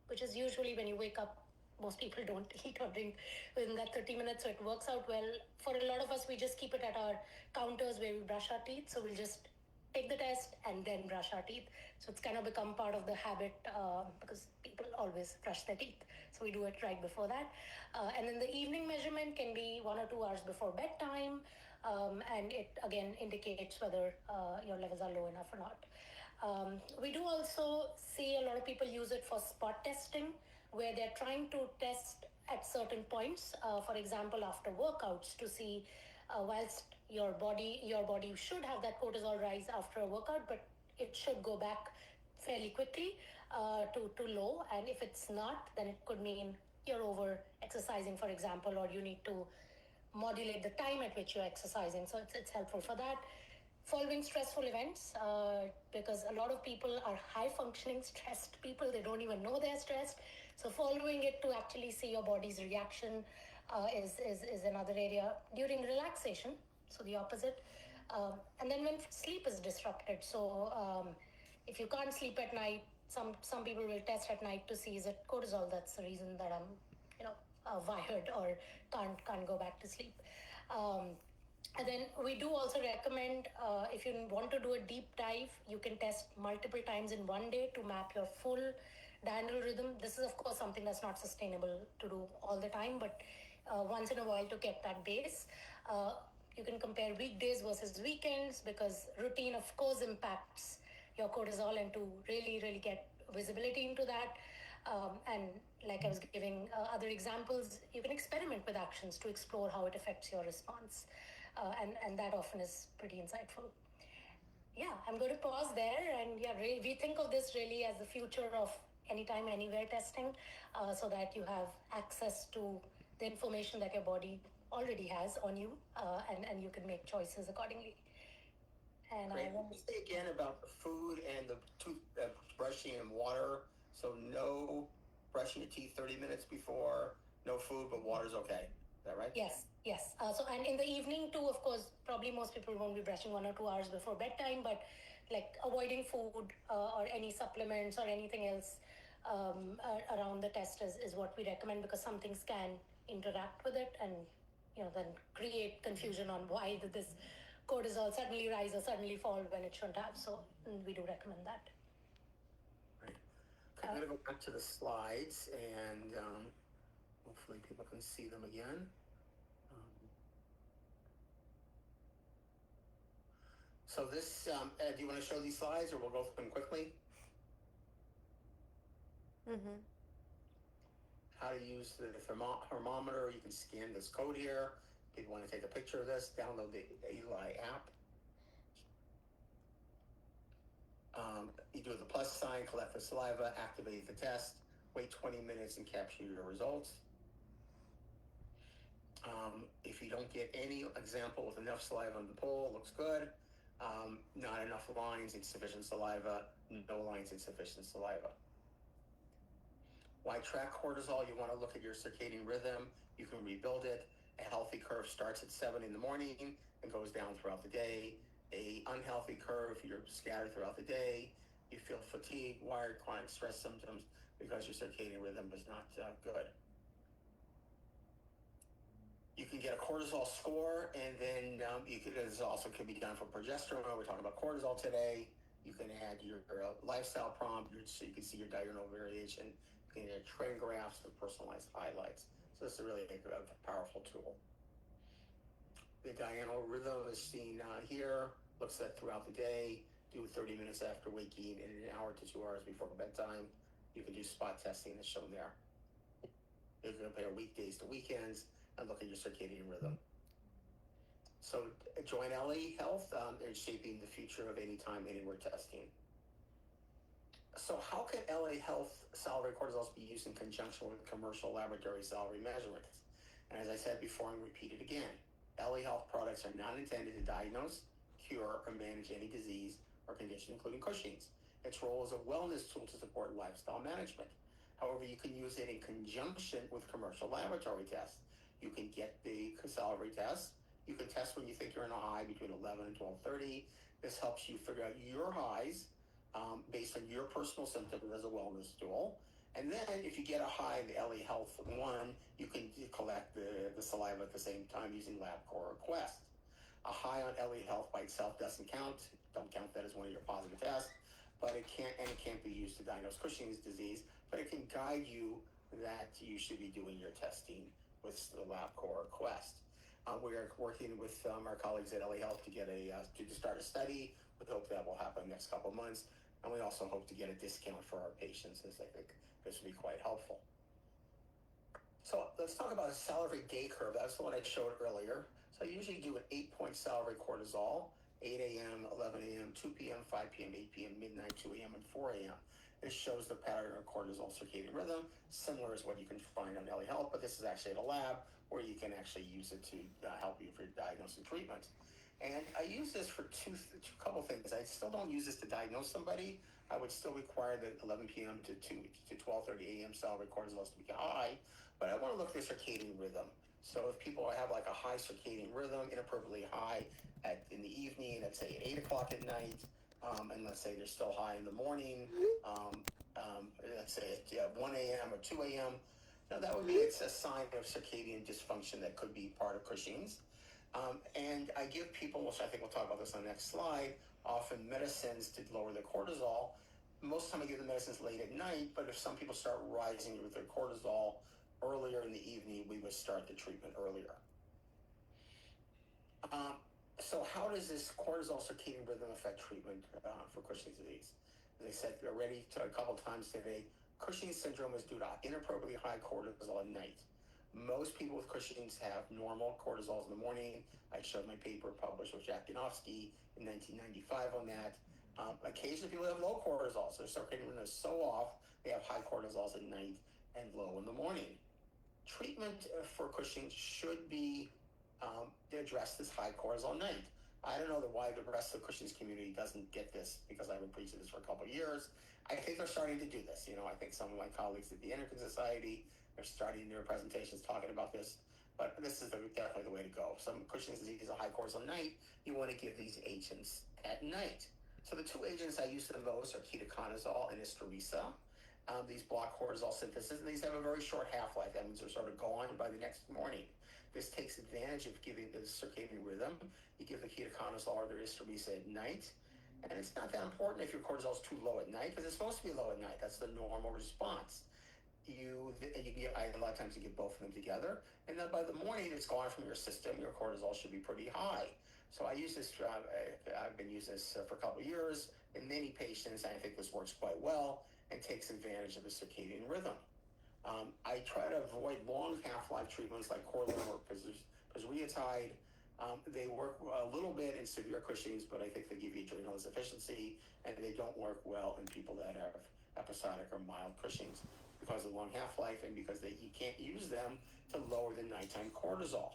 Speaker 3: which is usually when you wake up, most people don't eat or drink within that 30 minutes, so it works out well. For a lot of us, we just keep it at our counters where we brush our teeth, so we'll just take the test and then brush our teeth. So it's kind of become part of the habit because people always brush their teeth. So we do it right before that. And then the evening measurement can be 1 or 2 hours before bedtime. And it again indicates whether your levels are low enough or not. We do also see a lot of people use it for spot testing, where they're trying to test at certain points, for example, after workouts, to see whilst your body should have that cortisol rise after a workout, but it should go back fairly quickly to low. And if it's not, then it could mean you're over exercising, for example, or you need to modulate the time at which you're exercising. So it's helpful for that. Following stressful events, because a lot of people are high functioning stressed people, they don't even know they're stressed. So following it to actually see your body's reaction is another area. During relaxation, so the opposite. And then when sleep is disrupted, so if you can't sleep at night, some people will test at night to see is it cortisol. That's the reason that I'm wired or can't go back to sleep. And then we do also recommend, if you want to do a deep dive, you can test multiple times in one day to map your full diurnal rhythm. This is, of course, something that's not sustainable to do all the time, but once in a while to get that base. You can compare weekdays versus weekends, because routine, of course, impacts your cortisol, and to really, really get visibility into that. And like I was giving other examples, you can experiment with actions to explore how it affects your response. And that often is pretty insightful. Yeah, I'm going to pause there. And yeah, we think of this really as the future of anytime, anywhere testing, so that you have access to the information that your body already has on you, and you can make choices accordingly. And
Speaker 2: Great. Can you say again about the food and the tooth brushing and water? So no brushing your teeth 30 minutes before, no food, but water's okay. Is that right?
Speaker 3: Yes. So, and in the evening too, of course, probably most people won't be brushing 1 or 2 hours before bedtime, but like avoiding food or any supplements or anything else around the test is what we recommend, because some things can interact with it and then create confusion on why did this cortisol suddenly rise or suddenly fall when it shouldn't have. So we do recommend that.
Speaker 2: Right. Okay, I'm going to go back to the slides, and hopefully people can see them again. So this, Ed, do you want to show these slides, or we'll go through them quickly?
Speaker 1: Mm-hmm.
Speaker 2: How to use the thermometer. You can scan this code here. If you want to take a picture of this, download the Eli app. You do the plus sign, collect the saliva, activate the test, wait 20 minutes and capture your results. If you don't get any example with enough saliva on the poll, looks good. Not enough lines, insufficient saliva, no lines, insufficient saliva. Why track cortisol? You want to look at your circadian rhythm. You can rebuild it. A healthy curve starts at 7 in the morning and goes down throughout the day. A unhealthy curve, you're scattered throughout the day. You feel fatigue, wired, chronic stress symptoms because your circadian rhythm is not good. You can get a cortisol score, and then this also can be done for progesterone. We're talking about cortisol today. You can add your lifestyle prompt, so you can see your diurnal variation. You can add trend graphs and personalized highlights. So this is really a powerful tool. The diurnal rhythm is seen here. Looks at throughout the day. Do 30 minutes after waking and an hour to 2 hours before bedtime. You can do spot testing as shown there. You can compare weekdays to weekends and look at your circadian rhythm. So join Eli Health. They're shaping the future of anytime, anywhere testing. So how can Eli Health salivary cortisols be used in conjunction with commercial laboratory salivary measurements? And as I said before, and repeat it again, Eli Health products are not intended to diagnose, cure, or manage any disease or condition, including Cushing's. Its role is a wellness tool to support lifestyle management. However, you can use it in conjunction with commercial laboratory tests. You can get the salivary test. You can test when you think you're in a high between 11 and 12:30. This helps you figure out your highs based on your personal symptoms as a wellness tool. And then if you get a high in the Eli Health 1, you can collect the saliva at the same time using LabCorp or Quest. A high on Eli Health by itself doesn't count. Don't count that as one of your positive tests. But it can't be used to diagnose Cushing's disease, but it can guide you that you should be doing your testing with the LabCorp or Quest. We are working with our colleagues at Eli Health to start a study. We hope that will happen next couple of months. And we also hope to get a discount for our patients, as I think this will be quite helpful. So let's talk about a salivary day curve. That's the one I showed earlier. So I usually do an 8-point salivary cortisol, 8 a.m., 11 a.m., 2 p.m., 5 p.m., 8 p.m., midnight, 2 a.m., and 4 a.m. This shows the pattern of cortisol circadian rhythm, similar as what you can find on Eli Health, but this is actually at a lab where you can actually use it to help you for diagnosis and treatment. And I use this for two couple things. I still don't use this to diagnose somebody. I would still require the 11 p.m. to 12:30 a.m. salivary cortisols to be high, but I want to look at the circadian rhythm. So if people have like a high circadian rhythm, inappropriately high in the evening, let's say at 8 o'clock at night, and let's say they're still high in the morning, let's say at 1 a.m. or 2 a.m., No, that would be it's a sign of circadian dysfunction that could be part of Cushing's. And I give people, which I think we'll talk about this on the next slide, often medicines to lower their cortisol. Most of the time I give the medicines late at night, but if some people start rising with their cortisol earlier in the evening, we would start the treatment earlier. So how does this cortisol circadian rhythm affect treatment for Cushing's disease? As I said already a couple times today, Cushing's syndrome is due to inappropriately high cortisol at night. Most people with Cushing's have normal cortisols in the morning. I showed my paper published with Jack Janowski in 1995 on that. Occasionally people have low cortisols. Their circadian rhythm is so off, they have high cortisols at night and low in the morning. Treatment for Cushing's should be to address this high cortisol night. I don't know why the rest of the Cushing's community doesn't get this, because I've been preaching this for a couple of years. I think they're starting to do this. I think some of my colleagues at the Endocrine Society are starting their presentations talking about this, but this is definitely the way to go. Some Cushing's disease is a high cortisol night. You want to give these agents at night. So the two agents I use the most are ketoconazole and Isturisa. These block cortisol synthesis, and these have a very short half-life. That means they're sort of gone by the next morning. This takes advantage of giving the circadian rhythm. You give the ketoconazole or the Isturisa at night, and it's not that important if your cortisol is too low at night, because it's supposed to be low at night. That's the normal response. A lot of times you give both of them together, and then by the morning it's gone from your system. Your cortisol should be pretty high. So I use this. I've been using this for a couple of years in many patients, and I think this works quite well and takes advantage of the circadian rhythm. I try to avoid long half-life treatments like Korlym or Pizarretide. They work a little bit in severe Cushing's, but I think they give you adrenal insufficiency, and they don't work well in people that have episodic or mild Cushing's because of long half-life and because you can't use them to lower the nighttime cortisol.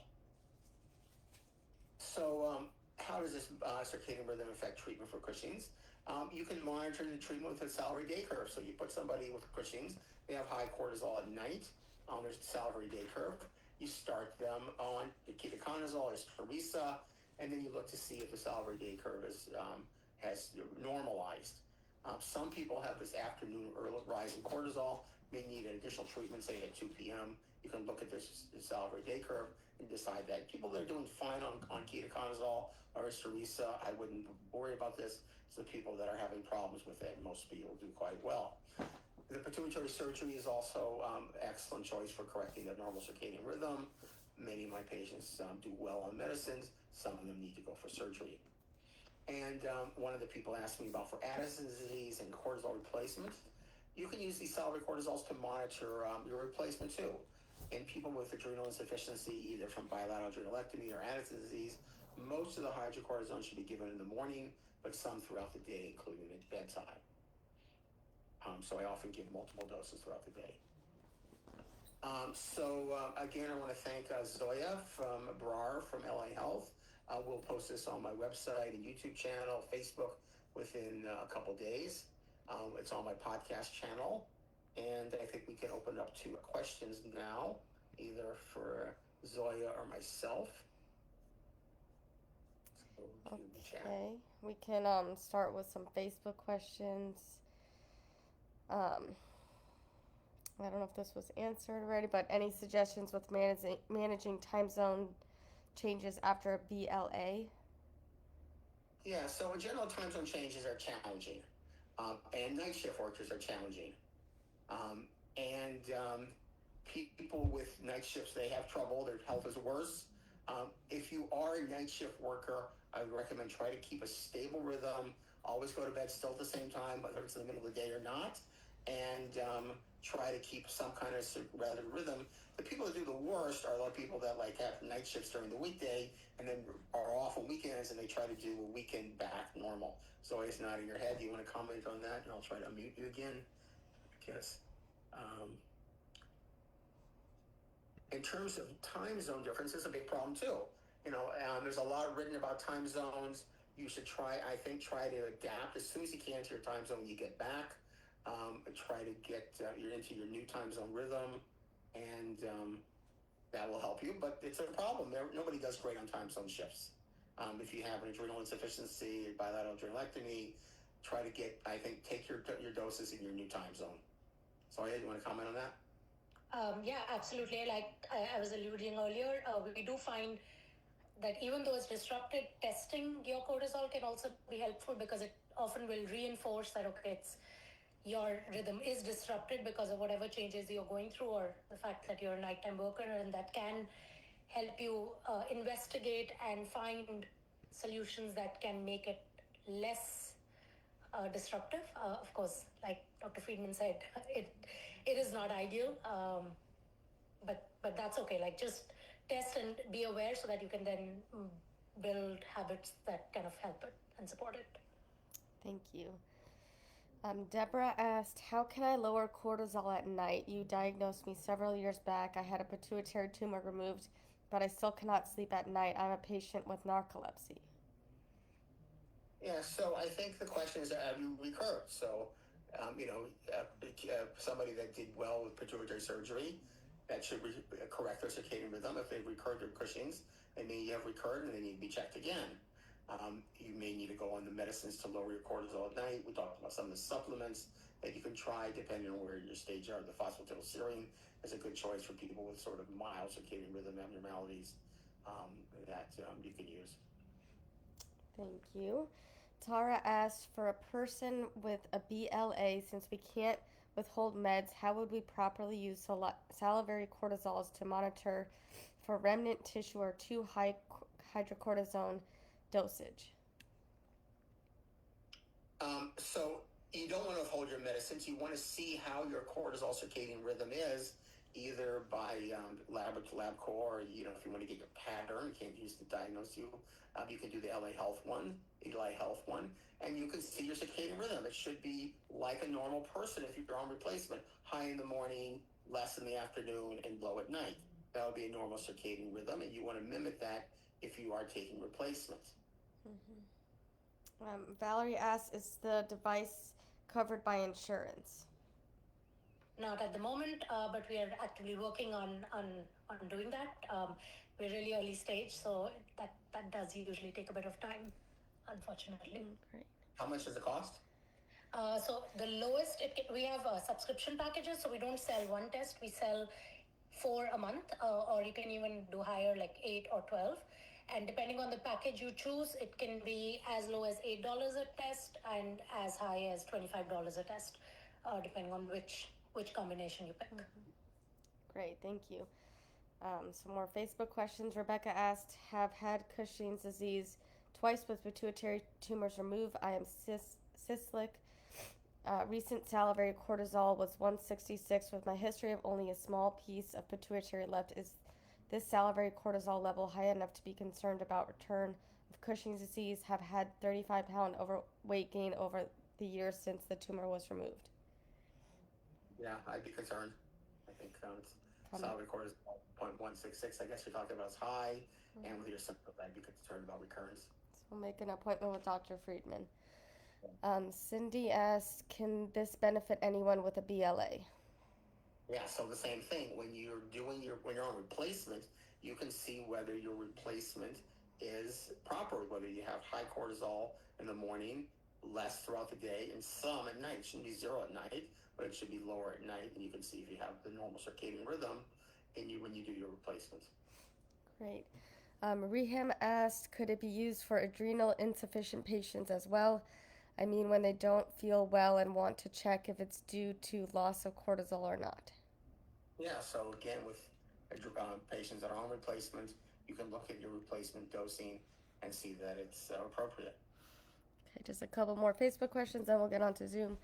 Speaker 2: So how does this circadian rhythm affect treatment for Cushing's? You can monitor the treatment with a salivary day curve. So you put somebody with Cushing's, they have high cortisol at night. There's a salivary day curve. You start them on the ketoconazole or Isturisa, and then you look to see if the salivary day curve has normalized. Some people have this afternoon early rise in cortisol, may need an additional treatment, say at 2 p.m. You can look at the salivary day curve and decide that. People that are doing fine on ketoconazole or Isturisa, I wouldn't worry about this. It's the people that are having problems with it. Most people do quite well. The pituitary surgery is also excellent choice for correcting the normal circadian rhythm. Many of my patients do well on medicines. Some of them need to go for surgery. And one of the people asked me about for Addison's disease and cortisol replacement. You can use these salivary cortisols to monitor your replacement too. In people with adrenal insufficiency, either from bilateral adrenalectomy or Addison's disease, most of the hydrocortisone should be given in the morning, but some throughout the day, including at bedtime. So I often give multiple doses throughout the day. Again, I want to thank Zoya from Brar from Eli Health. We'll post this on my website and YouTube channel, Facebook within a couple days. It's on my podcast channel. And I think we can open it up to questions now, either for Zoya or myself. So
Speaker 1: Okay, we can start with some Facebook questions. I don't know if this was answered already, but any suggestions with managing time zone changes after a BLA?
Speaker 2: Yeah, so in general, time zone changes are challenging, and night shift workers are challenging. People with night shifts, they have trouble, their health is worse. If you are a night shift worker, I would recommend try to keep a stable rhythm, always go to bed still at the same time, whether it's in the middle of the day or not, and try to keep some kind of regular rhythm. The people that do the worst are the people that have night shifts during the weekday and then are off on weekends, and they try to do a weekend back normal. So it's not in your head. Do you want to comment on that? And I'll try to unmute you again. Because in terms of time zone difference, it's a big problem too. There's a lot written about time zones. You should try to adapt as soon as you can to your time zone when you get back. Try to get into your new time zone rhythm, and that will help you. But it's a problem. Nobody does great on time zone shifts. If you have an adrenal insufficiency, bilateral adrenalectomy, try to take your doses in your new time zone. So, you want to comment on that?
Speaker 3: Yeah, absolutely. Like I was alluding earlier, we do find that even though it's disrupted, testing your cortisol can also be helpful because it often will reinforce that, okay, it's your rhythm is disrupted because of whatever changes you're going through or the fact that you're a nighttime worker, and that can help you investigate and find solutions that can make it less disruptive. Of course, like Dr. Friedman said, it is not ideal, but that's okay. Like just test and be aware so that you can then build habits that kind of help it and support it.
Speaker 1: Thank you. Deborah asked, how can I lower cortisol at night? You diagnosed me several years back. I had a pituitary tumor removed, but I still cannot sleep at night. I'm a patient with narcolepsy.
Speaker 2: Yeah, so I think the question is, have you recurred? So, somebody that did well with pituitary surgery, that should correct their circadian rhythm. If they've recurred to Cushing's, they may have recurred and they need to be checked again. You may need to go on the medicines to lower your cortisol at night. We talked about some of the supplements that you can try depending on where your stage are. The phosphatidylserine is a good choice for people with sort of mild circadian rhythm abnormalities that you can use.
Speaker 1: Thank you. Tara asked, for a person with a BLA, since we can't withhold meds, how would we properly use salivary cortisols to monitor for remnant tissue or too high hydrocortisone dosage?
Speaker 2: So you don't want to withhold your medicines. You want to see how your cortisol circadian rhythm is, either by LabCorp, or if you want to get your pattern, you can't use to diagnose you. You can do the Eli Health one, and you can see your circadian rhythm. It should be like a normal person if you're on replacement: high in the morning, less in the afternoon, and low at night. That would be a normal circadian rhythm, and you want to mimic that if you are taking replacements.
Speaker 1: Valerie asks, is the device covered by insurance?
Speaker 3: Not at the moment, but we are actively working on doing that. We're really early stage, so that does usually take a bit of time, unfortunately.
Speaker 1: Great.
Speaker 2: How much does it cost?
Speaker 3: So the lowest, we have subscription packages, so we don't sell one test, we sell 4 a month, or you can even do higher, like 8 or 12. And depending on the package you choose, it can be as low as $8 a test and as high as $25 a test, depending on which combination you pick.
Speaker 1: Great, thank you. Some more Facebook questions. Rebecca asked, have had Cushing's disease twice with pituitary tumors removed. I am cystic. Recent salivary cortisol was 166 with my history of only a small piece of pituitary left. Is this salivary cortisol level high enough to be concerned about return of Cushing's disease? Have had 35-pound weight gain over the years since the tumor was removed.
Speaker 2: Yeah, I'd be concerned. I think salivary cortisol 0.166. I guess you're talking about is high, and with your symptoms, I'd be concerned about recurrence.
Speaker 1: So we'll make an appointment with Dr. Friedman. Cindy asks, can this benefit anyone with a BLA?
Speaker 2: Yeah, so the same thing. When you're on replacement, you can see whether your replacement is proper, whether you have high cortisol in the morning, less throughout the day, and some at night. It shouldn't be zero at night, but it should be lower at night, and you can see if you have the normal circadian rhythm when you do your replacement.
Speaker 1: Great. Reham asked, could it be used for adrenal insufficient patients as well? I mean, when they don't feel well and want to check if it's due to loss of cortisol or not.
Speaker 2: Yeah, so again, with patients that are on replacement, you can look at your replacement dosing and see that it's appropriate.
Speaker 1: Okay, just a couple more Facebook questions, then we'll get on to Zoom.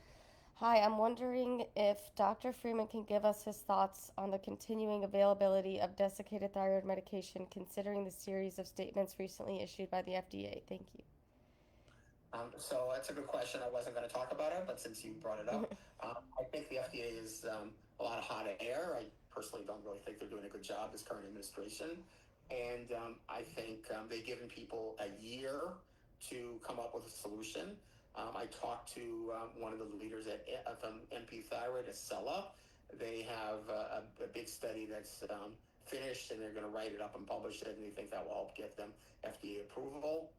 Speaker 1: Hi, I'm wondering if Dr. Freeman can give us his thoughts on the continuing availability of desiccated thyroid medication, considering the series of statements recently issued by the FDA. Thank you.
Speaker 2: So that's a good question. I wasn't going to talk about it, but since you brought it up, I think the FDA is a lot of hot air. I personally don't really think they're doing a good job, this current administration. And I think they've given people a year to come up with a solution. I talked to one of the leaders at MP Thyroid, Acela. They have a big study that's finished, and they're going to write it up and publish it, and they think that will help get them FDA approval.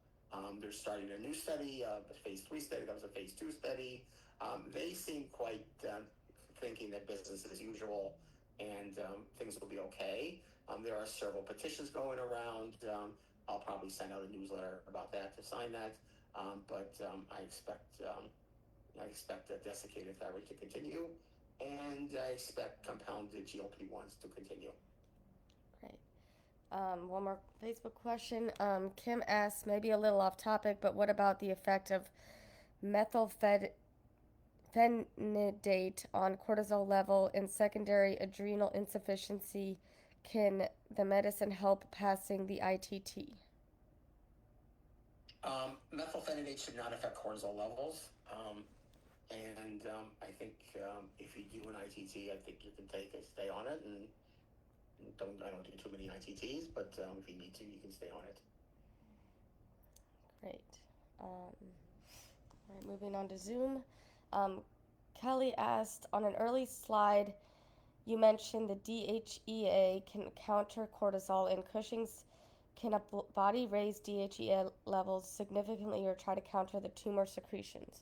Speaker 2: They're starting a new study, a phase 3 study. That was a phase 2 study. They seem quite thinking that business as usual and things will be okay. There are several petitions going around. I'll probably send out a newsletter about that to sign that. But I expect desiccated thyroid to continue, and I expect compounded GLP-1s to continue.
Speaker 1: Great. One more Facebook question. Kim asks, maybe a little off topic, but what about the effect of methylphenidate on cortisol level in secondary adrenal insufficiency? Can the medicine help passing the ITT?
Speaker 2: Methylphenidate should not affect cortisol levels. And I think if you do an ITT, I think you can take it, stay on it, and I don't do too many ITTs, but if you need to, you can stay on it.
Speaker 1: Great. All right, moving on to Zoom. Kelly asked, on an early slide, you mentioned the DHEA can counter cortisol in Cushing's. Can a body raise DHEA levels significantly or try to counter the tumor secretions?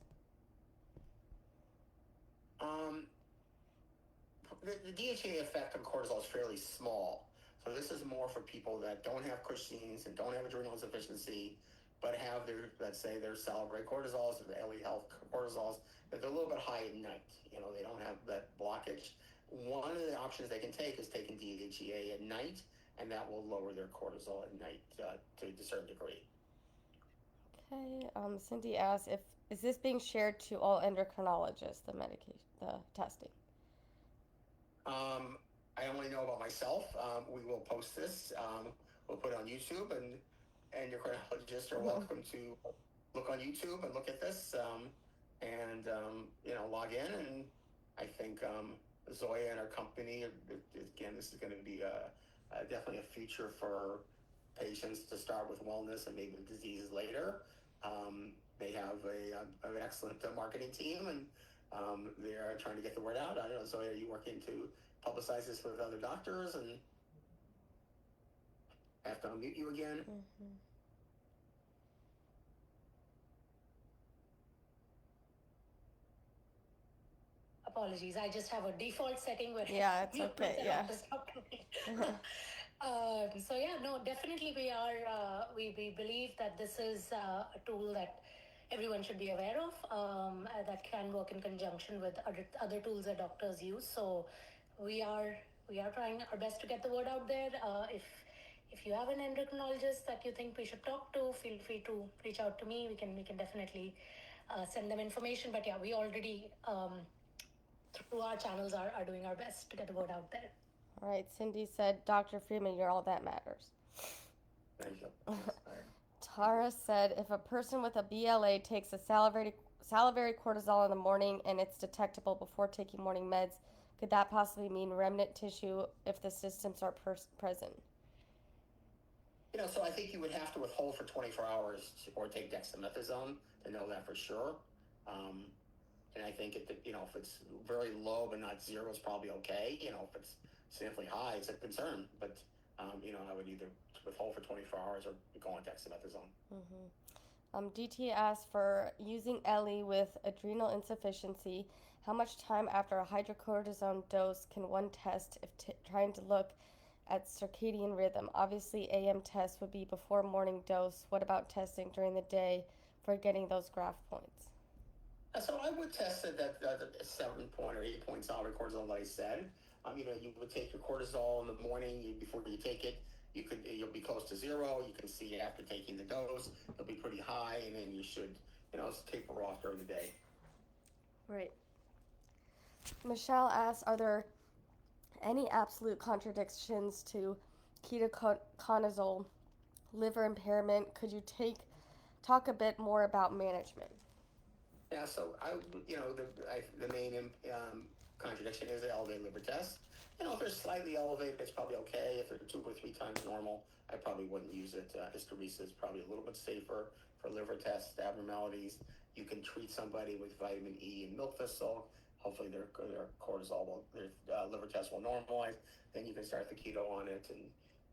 Speaker 2: The DHEA effect on cortisol is fairly small. So this is more for people that don't have Cushing's and don't have adrenal insufficiency, but have their, let's say, their salivary cortisols or the Eli Health cortisols, that they're a little bit high at night. They don't have that blockage. One of the options they can take is taking DHEA at night, and that will lower their cortisol at night to a certain degree.
Speaker 1: Okay. Cindy asks, is this being shared to all endocrinologists, the testing?
Speaker 2: I only know about myself. We will post this. We'll put it on YouTube, and endocrinologists are welcome to look on YouTube and look at this, and log in. And I think Zoya and our company, again, this is going to be definitely a future for patients to start with wellness and maybe diseases later. They have an excellent marketing team, and they are trying to get the word out. I don't know, Zoya, are you working to publicize this with other doctors? And I have to unmute you again.
Speaker 1: Mm-hmm.
Speaker 3: Apologies, I just have a default setting where
Speaker 1: it's okay. Yeah.
Speaker 3: So yeah, no, definitely we are. We believe that this is a tool that everyone should be aware of, that can work in conjunction with other tools that doctors use. So we are trying our best to get the word out there. If you have an endocrinologist that you think we should talk to, feel free to reach out to me. We can definitely send them information. But yeah, we already through our channels are doing our best to get the word out there.
Speaker 1: All right, Cindy said, Dr. Freeman, you're all that matters.
Speaker 2: Thank you.
Speaker 1: Tara said, if a person with a BLA takes a salivary cortisol in the morning and it's detectable before taking morning meds, could that possibly mean remnant tissue if the symptoms are present?
Speaker 2: So I think you would have to withhold for 24 hours or take dexamethasone to know that for sure. And I think if it's very low but not zero, it's probably okay. If it's significantly high, it's a concern. But I would either withhold for 24 hours or go on dexamethasone.
Speaker 1: Mm-hmm. DT asked, for using Eli with adrenal insufficiency, how much time after a hydrocortisone dose can one test if trying to look at circadian rhythm? Obviously, AM test would be before morning dose. What about testing during the day for getting those graph points?
Speaker 2: So I would test it at 7 point or 8 point salivary cortisol, like I said. You would take your cortisol in the morning before you take it. You'll be close to zero. You can see after taking the dose, it'll be pretty high, and then you should, taper off during the day.
Speaker 1: Right. Michelle asks, are there any absolute contradictions to ketoconazole liver impairment? Could you talk a bit more about management?
Speaker 2: Yeah, so the main contradiction is the elevated liver test. If they're slightly elevated, it's probably okay. If they're 2 or 3 times normal, I probably wouldn't use it. Hysteresis is probably a little bit safer for liver test abnormalities. You can treat somebody with vitamin E and milk thistle. Hopefully their cortisol their liver test will normalize. Then you can start the keto on it.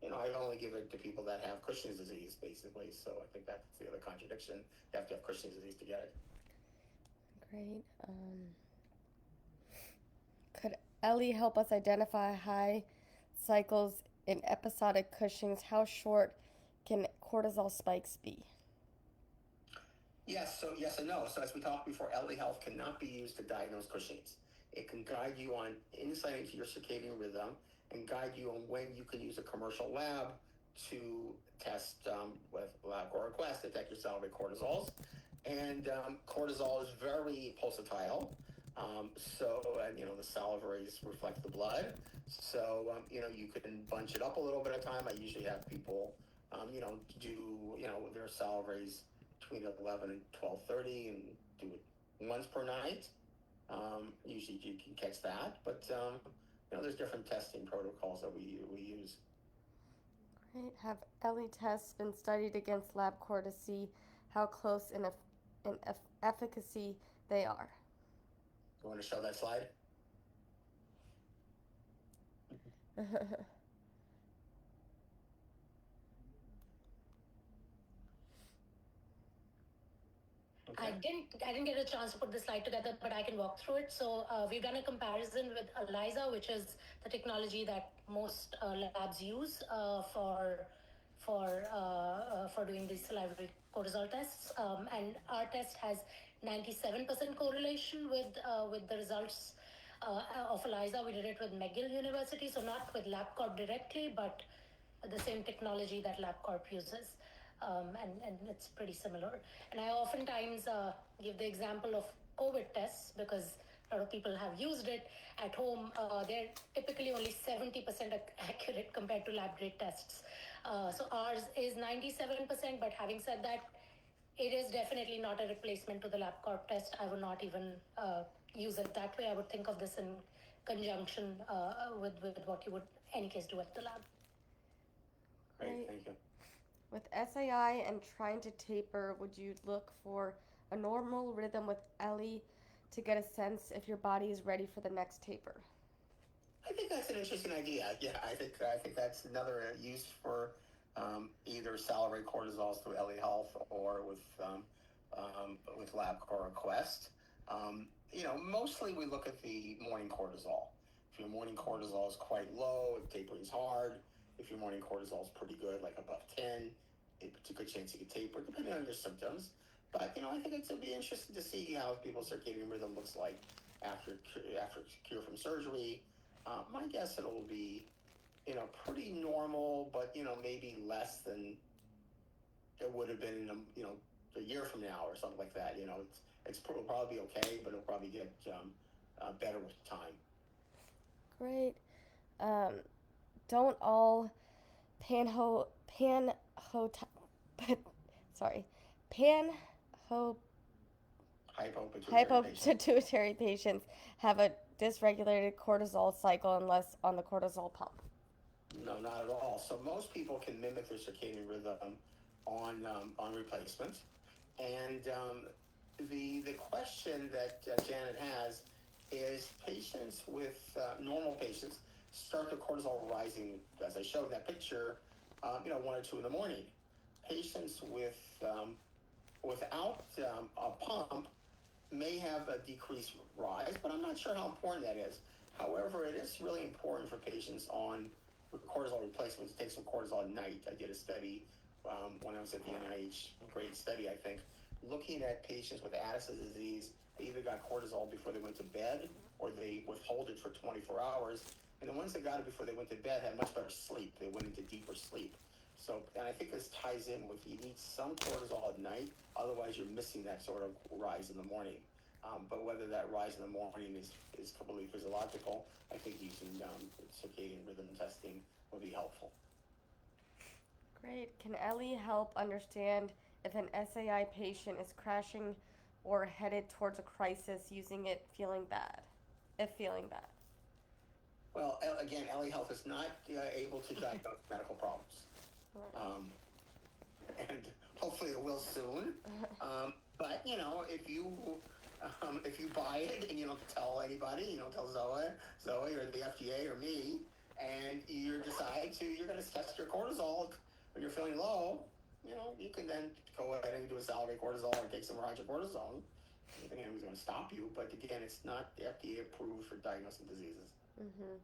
Speaker 2: And I only give it to people that have Cushing's disease, basically. So I think that's the other contradiction. You have to have Cushing's disease to get it.
Speaker 1: Great. Ellie, help us identify high cycles in episodic Cushing's. How short can cortisol spikes be?
Speaker 2: Yes, so yes and no. So as we talked before, Eli Health cannot be used to diagnose Cushing's. It can guide you on insight into your circadian rhythm and guide you on when you can use a commercial lab to test with LabCorp request, detect your salivary cortisols. And cortisol is very pulsatile. The salivaries reflect the blood. So, you can bunch it up a little bit at a time. I usually have people, do, their salivaries between 11 and 12:30 and do it once per night. Usually you can catch that, but there's different testing protocols that we use.
Speaker 1: Great. Have Ellie tests been studied against LabCorp to see how close in efficacy they are?
Speaker 2: You want to show that slide?
Speaker 3: Okay. I didn't get a chance to put the slide together, but I can walk through it. So we've done a comparison with ELISA, which is the technology that most labs use for doing these salivary cortisol tests. And our test has 97% correlation with the results of ELISA. We did it with McGill University, so not with LabCorp directly, but the same technology that LabCorp uses. And it's pretty similar. And I oftentimes give the example of COVID tests because a lot of people have used it at home. They're typically only 70% accurate compared to lab-grade tests. So ours is 97%, but having said that, it is definitely not a replacement to the LabCorp test. I would not even use it that way. I would think of this in conjunction with what you would, in any case, do at the lab.
Speaker 2: Great, thank you.
Speaker 1: With SAI and trying to taper, would you look for a normal rhythm with Ellie to get a sense if your body is ready for the next taper?
Speaker 2: I think that's an interesting idea. Yeah, I think that's another use for either salivary cortisols through Eli Health or with LabCorp request. Mostly we look at the morning cortisol. If your morning cortisol is quite low, tapering is hard. If your morning cortisol is pretty good, like above 10, it's a good chance you could taper, depending on your symptoms. But, I think it'll be interesting to see how people's circadian rhythm looks like after cure from surgery. My guess it'll be, pretty normal, but, maybe less than it would have been, a year from now or something like that. It'll probably be okay, but it'll probably get better with time.
Speaker 1: Great. Don't all hypopituitary patients have a dysregulated cortisol cycle unless on the cortisol pump?
Speaker 2: No, not at all. So most people can mimic their circadian rhythm on replacement. And the question that Janet has is patients with normal patients start their cortisol rising, as I showed in that picture, 1 or 2 in the morning. Patients without a pump may have a decreased rise, but I'm not sure how important that is. However, it is really important for patients on cortisol replacement to take some cortisol at night. I did a study when I was at the NIH, great study, I think, looking at patients with Addison's disease. They either got cortisol before they went to bed or they withhold it for 24 hours. And the ones that got it before they went to bed had much better sleep. They went into deeper sleep. So, and I think this ties in with you need some cortisol at night, otherwise you're missing that sort of rise in the morning. But whether that rise in the morning is completely physiological, I think using circadian rhythm testing will be helpful.
Speaker 1: Great. Can Ellie help understand if an SAI patient is crashing or headed towards a crisis using it feeling bad?
Speaker 2: Well, again, Eli Health is not able to diagnose medical problems. And hopefully it will soon. But, if you buy it and you don't tell anybody, you don't tell Zoe or the FDA or me, and you decide you're going to test your cortisol when you're feeling low, you can then go ahead and do a salivary cortisol or take some hydrocortisone. I don't think anyone's going to stop you, but again, it's not FDA approved for diagnosing diseases.
Speaker 1: Mm-hmm.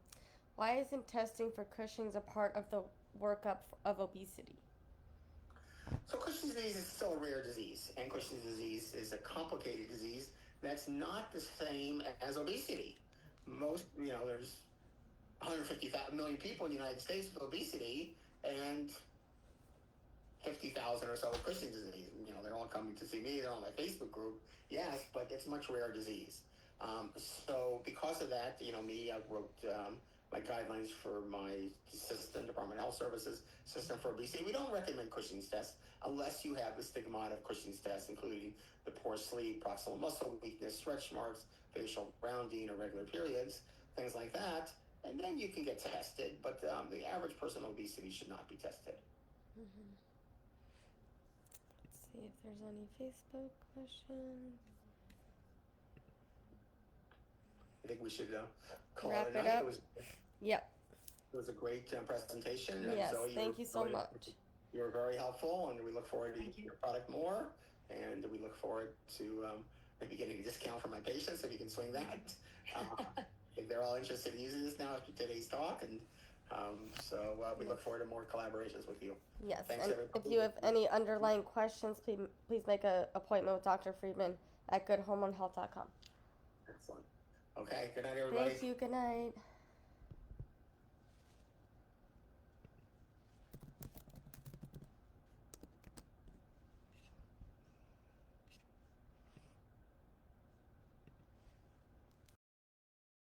Speaker 1: Why isn't testing for Cushing's a part of the workup of obesity?
Speaker 2: So Cushing's disease is still a rare disease, and Cushing's disease is a complicated disease that's not the same as obesity. Most, there's 150 million people in the United States with obesity, and 50,000 or so with Cushing's disease. They're all coming to see me. They're on my Facebook group. Yes, but it's a much rarer disease. So because of that, I wrote my guidelines for my system, Department of Health Services system for obesity. We don't recommend Cushing's test unless you have the stigmata of Cushing's test, including the poor sleep, proximal muscle weakness, stretch marks, facial rounding, irregular periods, things like that. And then you can get tested, but the average person with obesity should not be tested.
Speaker 1: Mm-hmm. Let's see if there's any Facebook questions.
Speaker 2: I think we should call
Speaker 1: Wrap
Speaker 2: it a
Speaker 1: it
Speaker 2: night.
Speaker 1: up. Yep.
Speaker 2: It was a great presentation.
Speaker 1: Yes,
Speaker 2: Zoe,
Speaker 1: thank you so much.
Speaker 2: You were very helpful, and we look forward to using your product more. And we look forward to maybe getting a discount for my patients if you can swing that. If they're all interested in using this now after today's talk, and so we look forward to more collaborations with you.
Speaker 1: Yes,
Speaker 2: Thanks,
Speaker 1: and
Speaker 2: everybody.
Speaker 1: if you have any underlying questions, please make an appointment with Dr. Friedman at goodhormonehealth.com.
Speaker 2: Excellent. Okay, good night, everybody.
Speaker 1: Thank you. Good night.